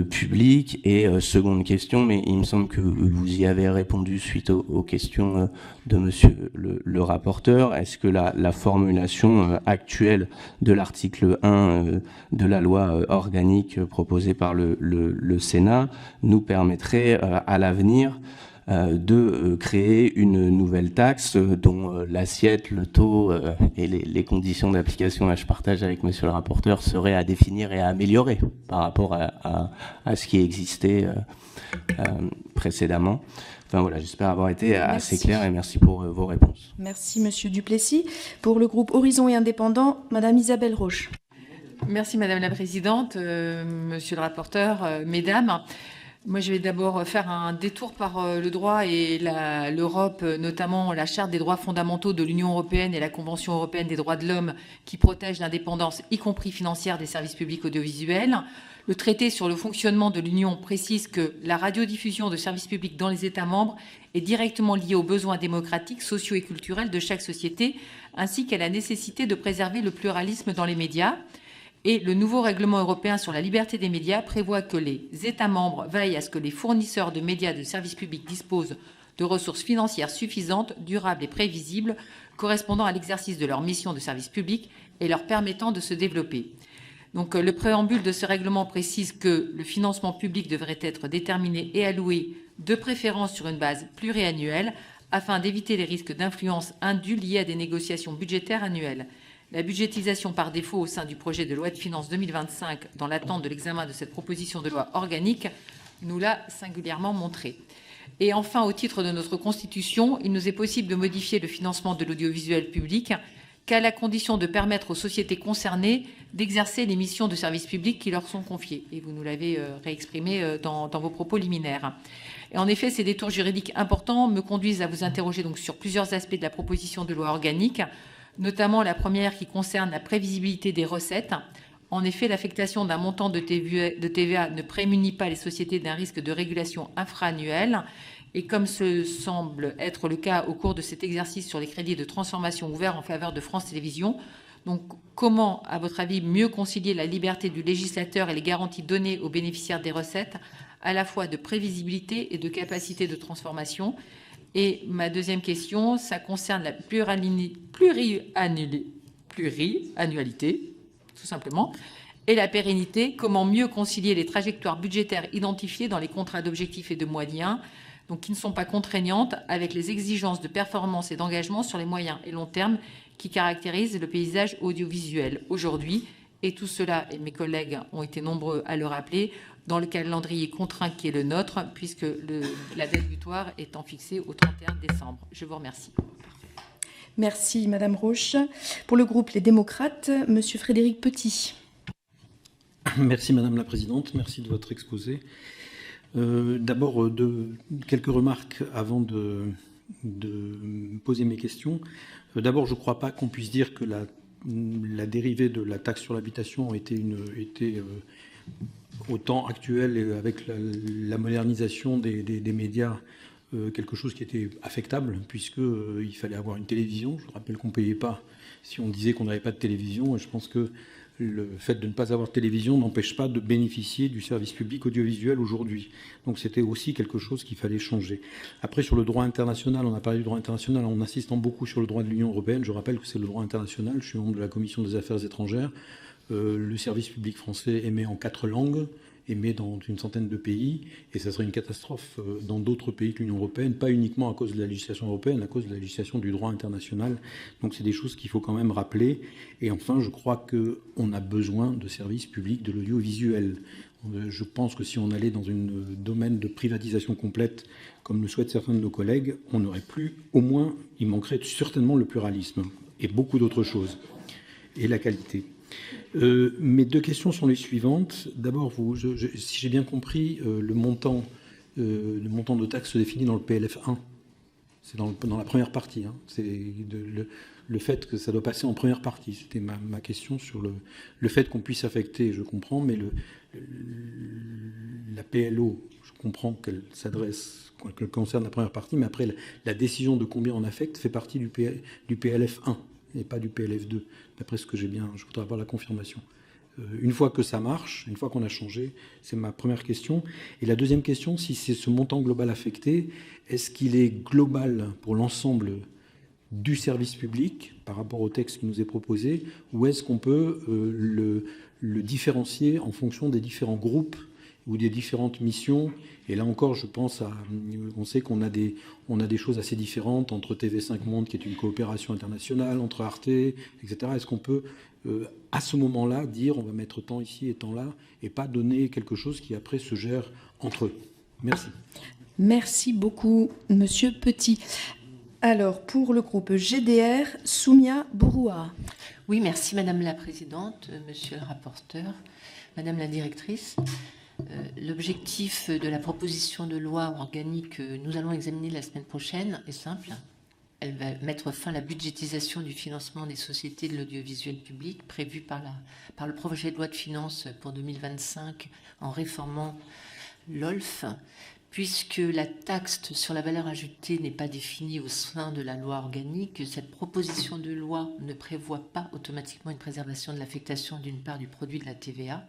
public. Et seconde question, mais il me semble que vous y avez répondu suite aux questions de monsieur le rapporteur, est-ce que la formulation actuelle de l'article 1 de la loi organique proposée par le Sénat nous permettrait à l'avenir de créer une nouvelle taxe dont l'assiette, le taux et les conditions d'application, là je partage avec monsieur le rapporteur, seraient à définir et à améliorer par rapport à ce qui existait précédemment. Enfin voilà, j'espère avoir été assez clair et merci pour vos réponses.
Merci monsieur Duplessis. Pour le groupe Horizon et Indépendant, madame Isabelle Roche.
Merci madame la présidente, monsieur le rapporteur, mesdames. Moi, je vais d'abord faire un détour par le droit et l'Europe, notamment la Charte des droits fondamentaux de l'Union européenne et la Convention européenne des droits de l'homme qui protègent l'indépendance, y compris financière, des services publics audiovisuels. Le traité sur le fonctionnement de l'Union précise que la radiodiffusion de services publics dans les États membres est directement liée aux besoins démocratiques, sociaux et culturels de chaque société, ainsi qu'à la nécessité de préserver le pluralisme dans les médias. Et le nouveau règlement européen sur la liberté des médias prévoit que les États membres veillent à ce que les fournisseurs de médias de services publics disposent de ressources financières suffisantes, durables et prévisibles, correspondant à l'exercice de leur mission de service public et leur permettant de se développer. Donc, le préambule de ce règlement précise que le financement public devrait être déterminé et alloué de préférence sur une base pluriannuelle afin d'éviter les risques d'influence indue liés à des négociations budgétaires annuelles. La budgétisation par défaut au sein du projet de loi de finances 2025, dans l'attente de l'examen de cette proposition de loi organique, nous l'a singulièrement montré. Et enfin, au titre de notre Constitution, il nous est possible de modifier le financement de l'audiovisuel public qu'à la condition de permettre aux sociétés concernées d'exercer les missions de service public qui leur sont confiées. Et vous nous l'avez réexprimé dans vos propos liminaires. Et en effet, ces détours juridiques importants me conduisent à vous interroger donc sur plusieurs aspects de la proposition de loi organique, notamment la première qui concerne la prévisibilité des recettes. En effet, l'affectation d'un montant de TVA ne prémunit pas les sociétés d'un risque de régulation infra-annuelle Et comme ce semble être le cas au cours de cet exercice sur les crédits de transformation ouverts en faveur de France Télévisions, donc comment, à votre avis, mieux concilier la liberté du législateur et les garanties données aux bénéficiaires des recettes, à la fois de prévisibilité et de capacité de transformation? Et ma deuxième question, ça concerne la pluriannualité, tout simplement, et la pérennité. Comment mieux concilier les trajectoires budgétaires identifiées dans les contrats d'objectifs et de moyens, donc qui ne sont pas contraignantes, avec les exigences de performance et d'engagement sur les moyens et long terme qui caractérisent le paysage audiovisuel aujourd'hui? Et tout cela, et mes collègues ont été nombreux à le rappeler, dans le calendrier contraint qui est le nôtre, puisque la date butoir étant fixée au 31 décembre. Je vous remercie.
Merci, Madame Roche. Pour le groupe Les Démocrates, Monsieur Frédéric Petit.
Merci, Madame la Présidente. Merci de votre exposé. D'abord, quelques remarques avant de poser mes questions. D'abord, je ne crois pas qu'on puisse dire que la dérivée de la taxe sur l'habitation était au temps actuel et avec la modernisation des médias quelque chose qui était affectable, puisqu'il fallait avoir une télévision. Je rappelle qu'on ne payait pas si on disait qu'on n'avait pas de télévision, et je pense que le fait de ne pas avoir de télévision n'empêche pas de bénéficier du service public audiovisuel aujourd'hui. Donc c'était aussi quelque chose qu'il fallait changer. Après, sur le droit international, on a parlé du droit international en insistant beaucoup sur le droit de l'Union européenne. Je rappelle que c'est le droit international. Je suis membre de la Commission des affaires étrangères. Le service public français émet en 4 langues, émet dans une centaine de pays, et ça serait une catastrophe dans d'autres pays que l'Union européenne, pas uniquement à cause de la législation européenne, à cause de la législation du droit international. Donc c'est des choses qu'il faut quand même rappeler. Et enfin, je crois qu'on a besoin de services publics de l'audiovisuel. Je pense que si on allait dans un domaine de privatisation complète, comme le souhaitent certains de nos collègues, on n'aurait plus, au moins, il manquerait certainement le pluralisme et beaucoup d'autres choses, et la qualité. Mes 2 questions sont les suivantes. D'abord, si j'ai bien compris, le montant de taxe se définit dans le PLF 1. C'est dans la première partie. Hein. C'est le fait que ça doit passer en première partie. C'était ma question sur le fait qu'on puisse affecter, je comprends, mais la PLO, je comprends qu'elle concerne la première partie, mais après, la décision de combien on affecte fait partie du PLF 1. Et pas du PLF 2, d'après ce que j'ai bien, je voudrais avoir la confirmation. Une fois que ça marche, une fois qu'on a changé, c'est ma première question. Et la deuxième question, si c'est ce montant global affecté, est-ce qu'il est global pour l'ensemble du service public par rapport au texte qui nous est proposé, ou est-ce qu'on peut le différencier en fonction des différents groupes ou des différentes missions? Et là encore, je pense on sait qu'on a des choses assez différentes entre TV5 Monde, qui est une coopération internationale, entre Arte, etc. Est-ce qu'on peut, à ce moment-là, dire on va mettre tant ici et tant là, et pas donner quelque chose qui après se gère entre eux? Merci.
Merci beaucoup, Monsieur Petit. Alors, pour le groupe GDR, Soumia Bouroua.
Oui, merci Madame la Présidente, Monsieur le rapporteur, Madame la Directrice. L'objectif de la proposition de loi organique que nous allons examiner la semaine prochaine est simple. Elle va mettre fin à la budgétisation du financement des sociétés de l'audiovisuel public prévue par le projet de loi de finances pour 2025 en réformant l'OLF, puisque la taxe sur la valeur ajoutée n'est pas définie au sein de la loi organique. Cette proposition de loi ne prévoit pas automatiquement une préservation de l'affectation d'une part du produit de la TVA,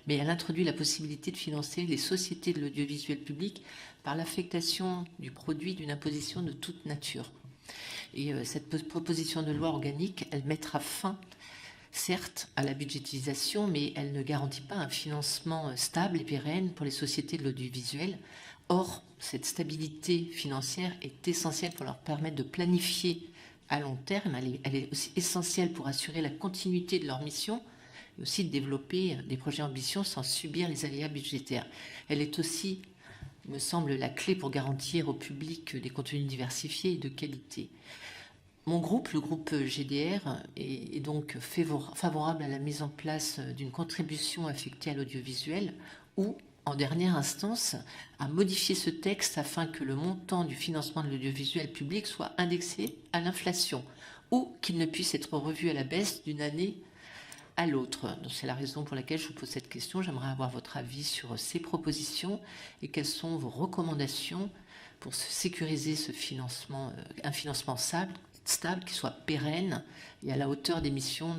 mais elle introduit la possibilité de financer les sociétés de l'audiovisuel public par l'affectation du produit d'une imposition de toute nature. Et cette proposition de loi organique, elle mettra fin, certes, à la budgétisation, mais elle ne garantit pas un financement stable et pérenne pour les sociétés de l'audiovisuel. Or, cette stabilité financière est essentielle pour leur permettre de planifier à long terme. Elle est aussi essentielle pour assurer la continuité de leur mission et aussi de développer des projets ambitieux sans subir les aléas budgétaires. Elle est aussi, il me semble, la clé pour garantir au public des contenus diversifiés et de qualité. Mon groupe, le groupe GDR, est donc favorable à la mise en place d'une contribution affectée à l'audiovisuel ou, en dernière instance, à modifier ce texte afin que le montant du financement de l'audiovisuel public soit indexé à l'inflation ou qu'il ne puisse être revu à la baisse d'une année à l'autre. C'est la raison pour laquelle je vous pose cette question. J'aimerais avoir votre avis sur ces propositions et quelles sont vos recommandations pour sécuriser ce financement, un financement stable, qui soit pérenne et à la hauteur des missions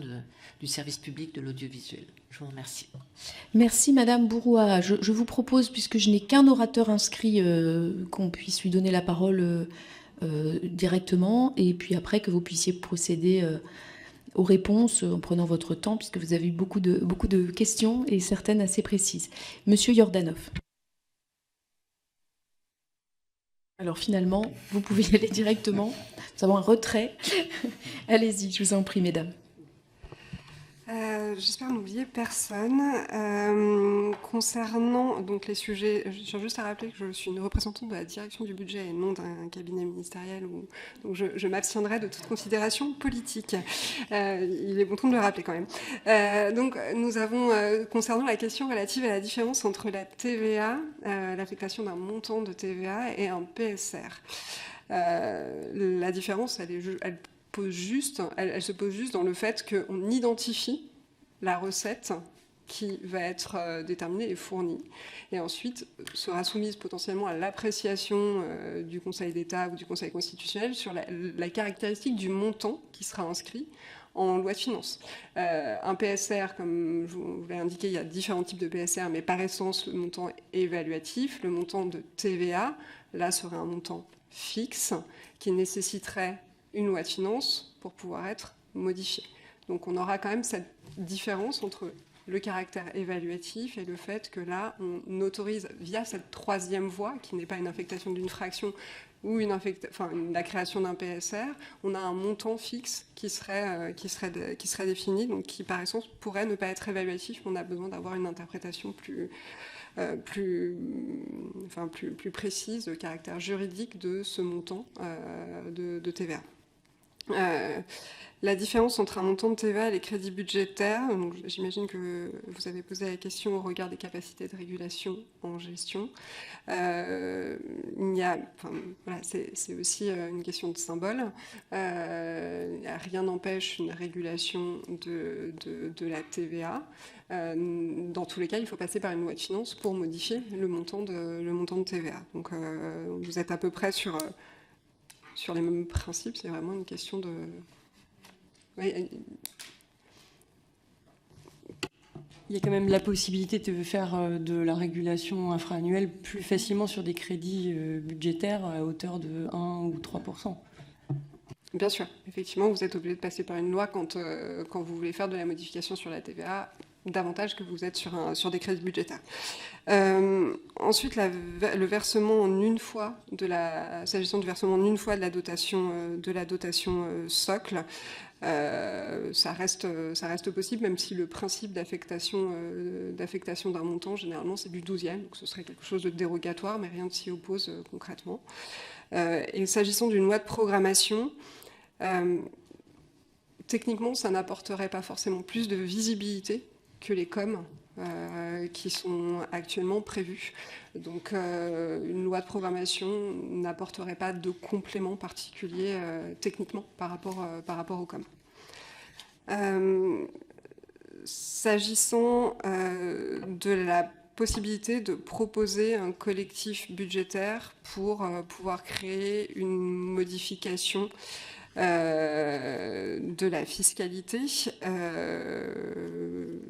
du service public de l'audiovisuel. Je vous remercie.
Merci Madame Bouroua. Je vous propose, puisque je n'ai qu'un orateur inscrit, qu'on puisse lui donner la parole directement, et puis après que vous puissiez procéder aux réponses en prenant votre temps, puisque vous avez eu beaucoup de questions et certaines assez précises. Monsieur Yordanov. Alors finalement, vous pouvez y aller directement. Nous avons un retrait. Allez-y, je vous en prie, mesdames.
J'espère n'oublier personne. Concernant donc les sujets, je tiens juste à rappeler que je suis une représentante de la direction du budget et non d'un cabinet ministériel, donc je m'abstiendrai de toute considération politique. Il est bon ton de le rappeler quand même. Donc nous avons, concernant la question relative à la différence entre la TVA, l'affectation d'un montant de TVA et un PSR. La différence, elle se pose juste dans le fait qu'on identifie la recette qui va être déterminée et fournie, et ensuite sera soumise potentiellement à l'appréciation du Conseil d'État ou du Conseil constitutionnel sur la caractéristique du montant qui sera inscrit en loi de finances. Un PSR, comme je vous l'ai indiqué, il y a différents types de PSR, mais par essence, le montant évaluatif, le montant de TVA, là, serait un montant fixe qui nécessiterait une loi de finances pour pouvoir être modifiée. Donc on aura quand même cette différence entre le caractère évaluatif et le fait que là, on autorise via cette troisième voie, qui n'est pas une affectation d'une fraction ou la création d'un PSR, on a un montant fixe qui serait défini, donc qui par essence pourrait ne pas être évaluatif, mais on a besoin d'avoir une interprétation plus précise, de caractère juridique de ce montant de TVA. La différence entre un montant de TVA et les crédits budgétaires, donc j'imagine que vous avez posé la question au regard des capacités de régulation en gestion. C'est aussi une question de symbole. Rien n'empêche une régulation de la TVA. Dans tous les cas, il faut passer par une loi de finances pour modifier le montant de TVA. Donc vous êtes à peu près sur les mêmes principes, c'est vraiment une question de... Oui.
Il y a quand même la possibilité de faire de la régulation infra-annuelle plus facilement sur des crédits budgétaires à hauteur de 1 ou 3%.
Bien sûr, effectivement, vous êtes obligé de passer par une loi quand vous voulez faire de la modification sur la TVA, davantage que vous êtes sur des crédits budgétaires. Ensuite, le versement en une fois s'agissant du versement en une fois de la dotation socle, ça reste possible, même si le principe d'affectation d'un montant, généralement, c'est du 12e, donc ce serait quelque chose de dérogatoire, mais rien ne s'y oppose concrètement. Et s'agissant d'une loi de programmation, techniquement, ça n'apporterait pas forcément plus de visibilité que les COM qui sont actuellement prévus. Donc une loi de programmation n'apporterait pas de complément particulier techniquement par rapport au COM. S'agissant de la possibilité de proposer un collectif budgétaire pour pouvoir créer une modification de la fiscalité,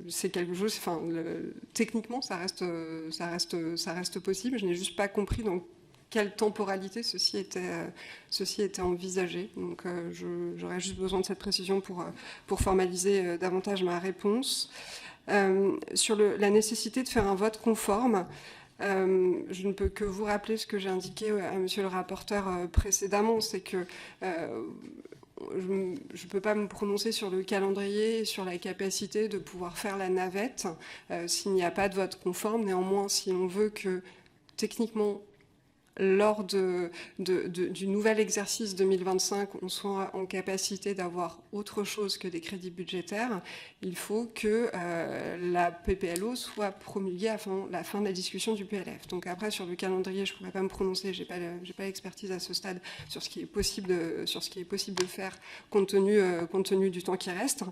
c'est quelque chose. Techniquement, ça reste possible. Je n'ai juste pas compris dans quelle temporalité ceci était envisagé. Donc, j'aurais juste besoin de cette précision pour formaliser davantage ma réponse. Sur la nécessité de faire un vote conforme. Je ne peux que vous rappeler ce que j'ai indiqué à monsieur le rapporteur précédemment, c'est que je ne peux pas me prononcer sur le calendrier et sur la capacité de pouvoir faire la navette s'il n'y a pas de vote conforme. Néanmoins, si on veut que techniquement, lors du nouvel exercice 2025, on soit en capacité d'avoir autre chose que des crédits budgétaires, il faut que la PPLO soit promulguée avant la fin de la discussion du PLF. Donc après, sur le calendrier, je ne pourrais pas me prononcer, je n'ai pas l'expertise à ce stade sur ce qui est possible de faire compte tenu du temps qui reste,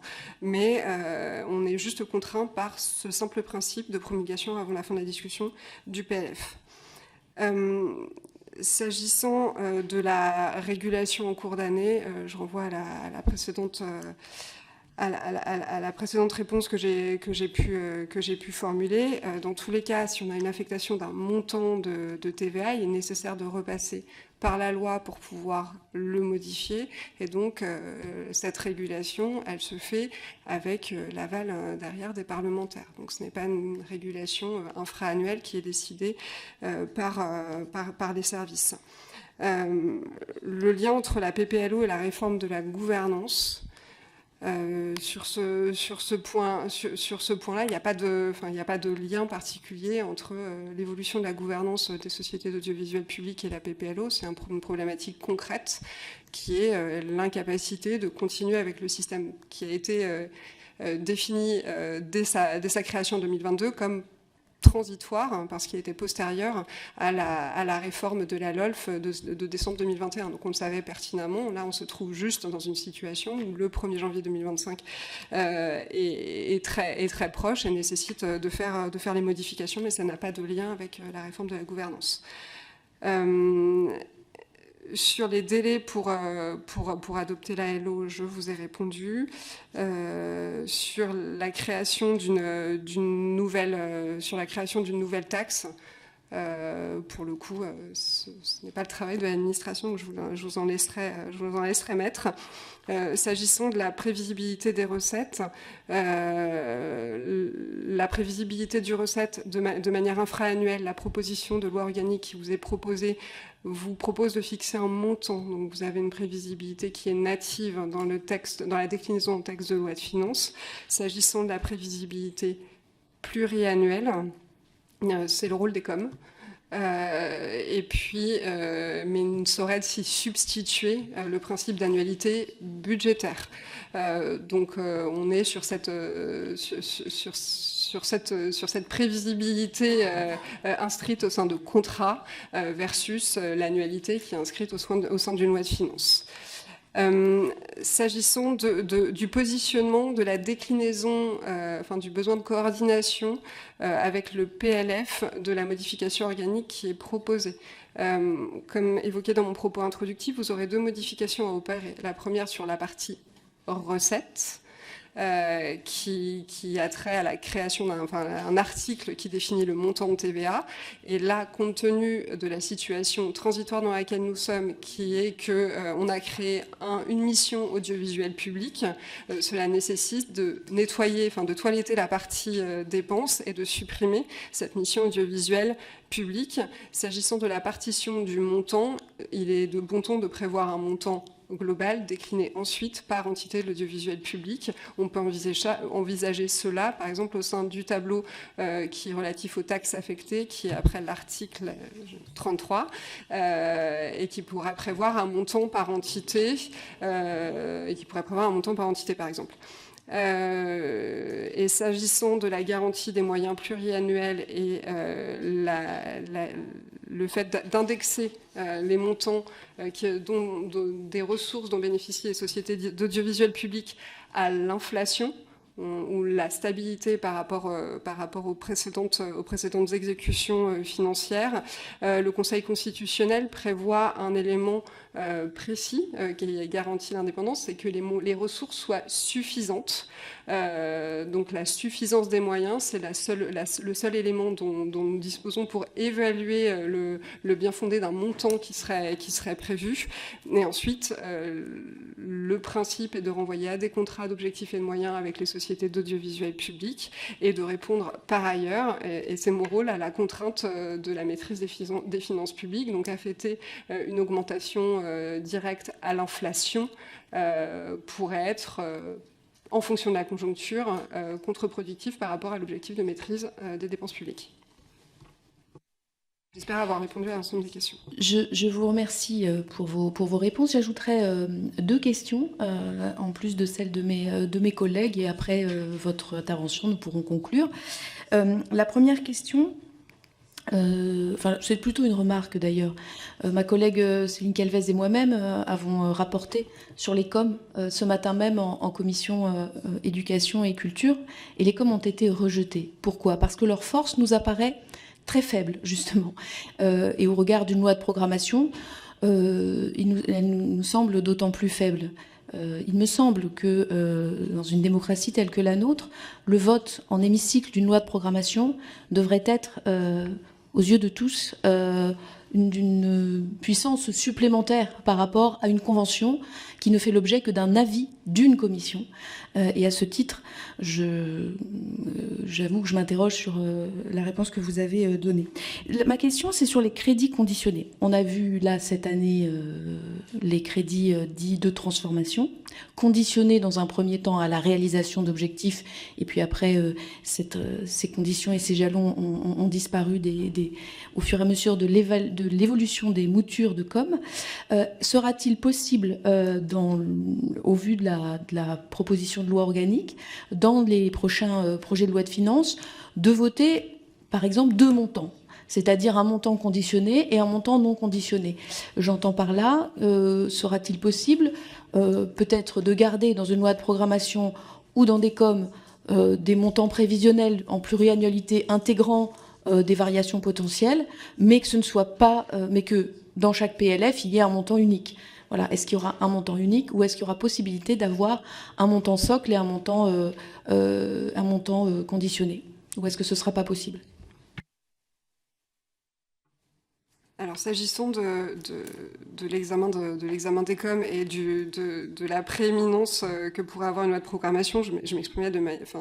mais on est juste contraint par ce simple principe de promulgation avant la fin de la discussion du PLF. S'agissant de la régulation en cours d'année, je renvoie à la précédente... à la précédente réponse que j'ai pu formuler. Dans tous les cas, si on a une affectation d'un montant de TVA, il est nécessaire de repasser par la loi pour pouvoir le modifier. Et donc, cette régulation, elle se fait avec l'aval derrière des parlementaires. Donc, ce n'est pas une régulation infra-annuelle qui est décidée par les services. Le lien entre la PPLO et la réforme de la gouvernance... sur ce point-là, il n'y a pas de lien particulier entre l'évolution de la gouvernance des sociétés d'audiovisuel public et la PPLO. C'est une problématique concrète qui est l'incapacité de continuer avec le système qui a été défini dès sa création en 2022 comme transitoire, parce qu'il était postérieur à la réforme de la LOLF de décembre 2021. Donc on le savait pertinemment. Là, on se trouve juste dans une situation où le 1er janvier 2025 est très proche et nécessite de faire les modifications, mais ça n'a pas de lien avec la réforme de la gouvernance. Sur les délais pour adopter la LO, je vous ai répondu. Sur la création d'une nouvelle taxe, pour le coup, ce n'est pas le travail de l'administration, donc je vous en laisserai mettre. S'agissant de la prévisibilité des recettes, la prévisibilité du recette de manière infra-annuelle, la proposition de loi organique qui vous est proposée vous propose de fixer un montant. Donc vous avez une prévisibilité qui est native dans la déclinaison en texte de loi de finances. S'agissant de la prévisibilité pluriannuelle, c'est le rôle des coms. Et puis, mais il ne saurait s'y substituer le principe d'annualité budgétaire. Donc, on est sur cette prévisibilité inscrite au sein de contrats versus l'annualité qui est inscrite au sein d'une loi de finances. S'agissant du positionnement, de la déclinaison, du besoin de coordination avec le PLF de la modification organique qui est proposée. Comme évoqué dans mon propos introductif, vous aurez deux modifications à opérer. La première sur la partie recettes, qui a trait à la création d'un article qui définit le montant de TVA. Et là, compte tenu de la situation transitoire dans laquelle nous sommes, qui est qu'on a créé une mission audiovisuelle publique, cela nécessite de nettoyer, de toiletter la partie dépenses et de supprimer cette mission audiovisuelle publique. S'agissant de la partition du montant, il est de bon ton de prévoir un montant global décliné ensuite par entité de l'audiovisuel public. On peut envisager cela, par exemple, au sein du tableau qui est relatif aux taxes affectées, qui est après l'article 33, et qui pourrait prévoir un montant par entité, par exemple. Et s'agissant de la garantie des moyens pluriannuels et le fait d'indexer les montants des ressources dont bénéficient les sociétés d'audiovisuel public à l'inflation, ou la stabilité par rapport aux précédentes exécutions financières, le Conseil constitutionnel prévoit un élément précis qui garantit l'indépendance, c'est que les ressources soient suffisantes. Donc la suffisance des moyens, c'est le seul élément dont nous disposons pour évaluer le bien fondé d'un montant qui serait prévu. Et ensuite, le principe est de renvoyer à des contrats d'objectifs et de moyens avec les sociétés d'audiovisuel public et de répondre par ailleurs, et c'est mon rôle, à la contrainte de la maîtrise des finances publiques, donc affecter une augmentation directe à l'inflation pourrait être, en fonction de la conjoncture, contre-productif par rapport à l'objectif de maîtrise des dépenses publiques. J'espère avoir répondu à l'ensemble des questions.
Je vous remercie pour vos réponses. J'ajouterai deux questions, en plus de celles de mes collègues, et après votre intervention, nous pourrons conclure. La première question, c'est plutôt une remarque d'ailleurs. Ma collègue Céline Calvez et moi-même avons rapporté sur les COM ce matin même en commission éducation et culture, et les COM ont été rejetés. Pourquoi ? Parce que leur force nous apparaît très faible, justement. Et au regard d'une loi de programmation, elle nous semble d'autant plus faible. Il me semble que dans une démocratie telle que la nôtre, le vote en hémicycle d'une loi de programmation devrait être, aux yeux de tous, d'une puissance supplémentaire par rapport à une convention qui ne fait l'objet que d'un avis d'une commission. Et à ce titre, j'avoue que je m'interroge sur la réponse que vous avez donnée. Ma question, c'est sur les crédits conditionnés. On a vu là cette année les crédits dits de transformation, conditionnés dans un premier temps à la réalisation d'objectifs, et puis après, ces conditions et ces jalons ont disparu au fur et à mesure de l'évolution des moutures de com. Sera-t-il possible, au vu de la proposition de loi organique, dans les prochains projets de loi de finances, de voter, par exemple, 2 montants, c'est-à-dire un montant conditionné et un montant non conditionné? J'entends par là, sera-t-il possible peut-être de garder dans une loi de programmation ou dans des coms des montants prévisionnels en pluriannualité intégrant des variations potentielles, mais que ce ne soit pas, mais que dans chaque PLF, il y ait un montant unique? Voilà. Est-ce qu'il y aura un montant unique ou est-ce qu'il y aura possibilité d'avoir un montant socle et un montant conditionné? Ou est-ce que ce ne sera pas possible?
Alors, s'agissant de l'examen des coms et de la prééminence que pourrait avoir une loi de programmation, je m'exprimais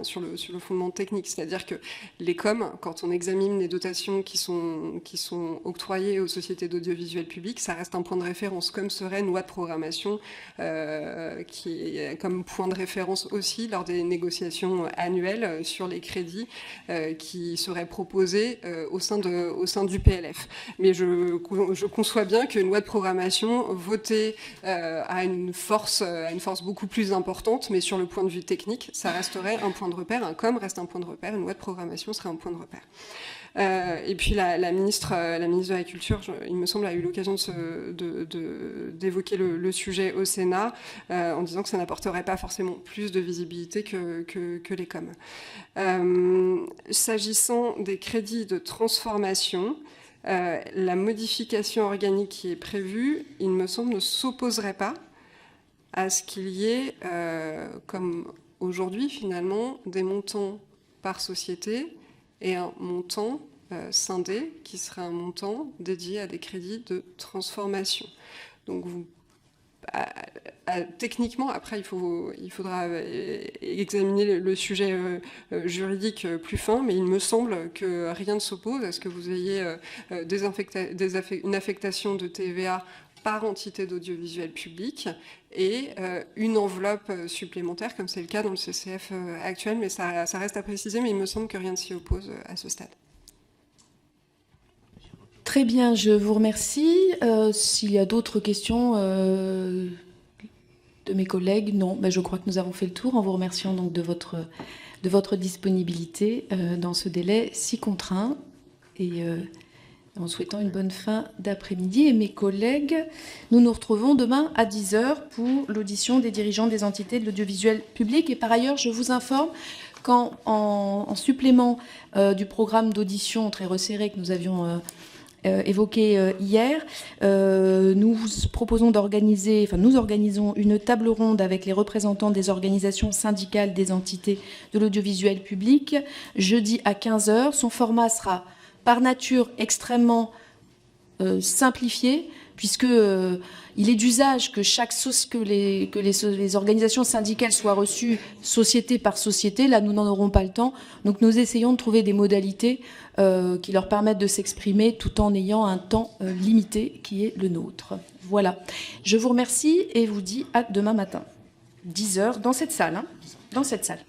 sur le fondement technique, c'est-à-dire que les coms, quand on examine les dotations qui sont octroyées aux sociétés d'audiovisuel public, ça reste un point de référence, comme serait une loi de programmation qui est comme point de référence aussi lors des négociations annuelles sur les crédits qui seraient proposés au sein du PLF. Mais je conçois bien qu'une loi de programmation votée a une force beaucoup plus importante, mais sur le point de vue technique, ça resterait un point de repère. Un com reste un point de repère, une loi de programmation serait un point de repère. Et puis la ministre de la Culture, il me semble, a eu l'occasion d'évoquer le sujet au Sénat en disant que ça n'apporterait pas forcément plus de visibilité que les coms. S'agissant des crédits de transformation, la modification organique qui est prévue, il me semble, ne s'opposerait pas à ce qu'il y ait, comme aujourd'hui finalement, des montants par société et un montant scindé qui serait un montant dédié à des crédits de transformation. Donc techniquement, après, il faudra examiner le sujet juridique plus fin, mais il me semble que rien ne s'oppose à ce que vous ayez une affectation de TVA par entité d'audiovisuel public et une enveloppe supplémentaire, comme c'est le cas dans le CCF actuel, mais ça reste à préciser, mais il me semble que rien ne s'y oppose à ce stade.
Très bien, je vous remercie. S'il y a d'autres questions de mes collègues, non, je crois que nous avons fait le tour en vous remerciant donc de votre disponibilité dans ce délai si contraint et en souhaitant une bonne fin d'après-midi. Et mes collègues, nous nous retrouvons demain à 10h pour l'audition des dirigeants des entités de l'audiovisuel public. Et par ailleurs, je vous informe qu'en supplément du programme d'audition très resserré que nous avions évoqué hier, nous organisons une table ronde avec les représentants des organisations syndicales des entités de l'audiovisuel public jeudi à 15h. Son format sera par nature extrêmement simplifié, puisque il est d'usage que les organisations syndicales soient reçues société par société. Là, nous n'en aurons pas le temps. Donc, nous essayons de trouver des modalités qui leur permettent de s'exprimer tout en ayant un temps limité qui est le nôtre. Voilà. Je vous remercie et vous dis à demain matin, 10h, dans cette salle. Dans cette salle.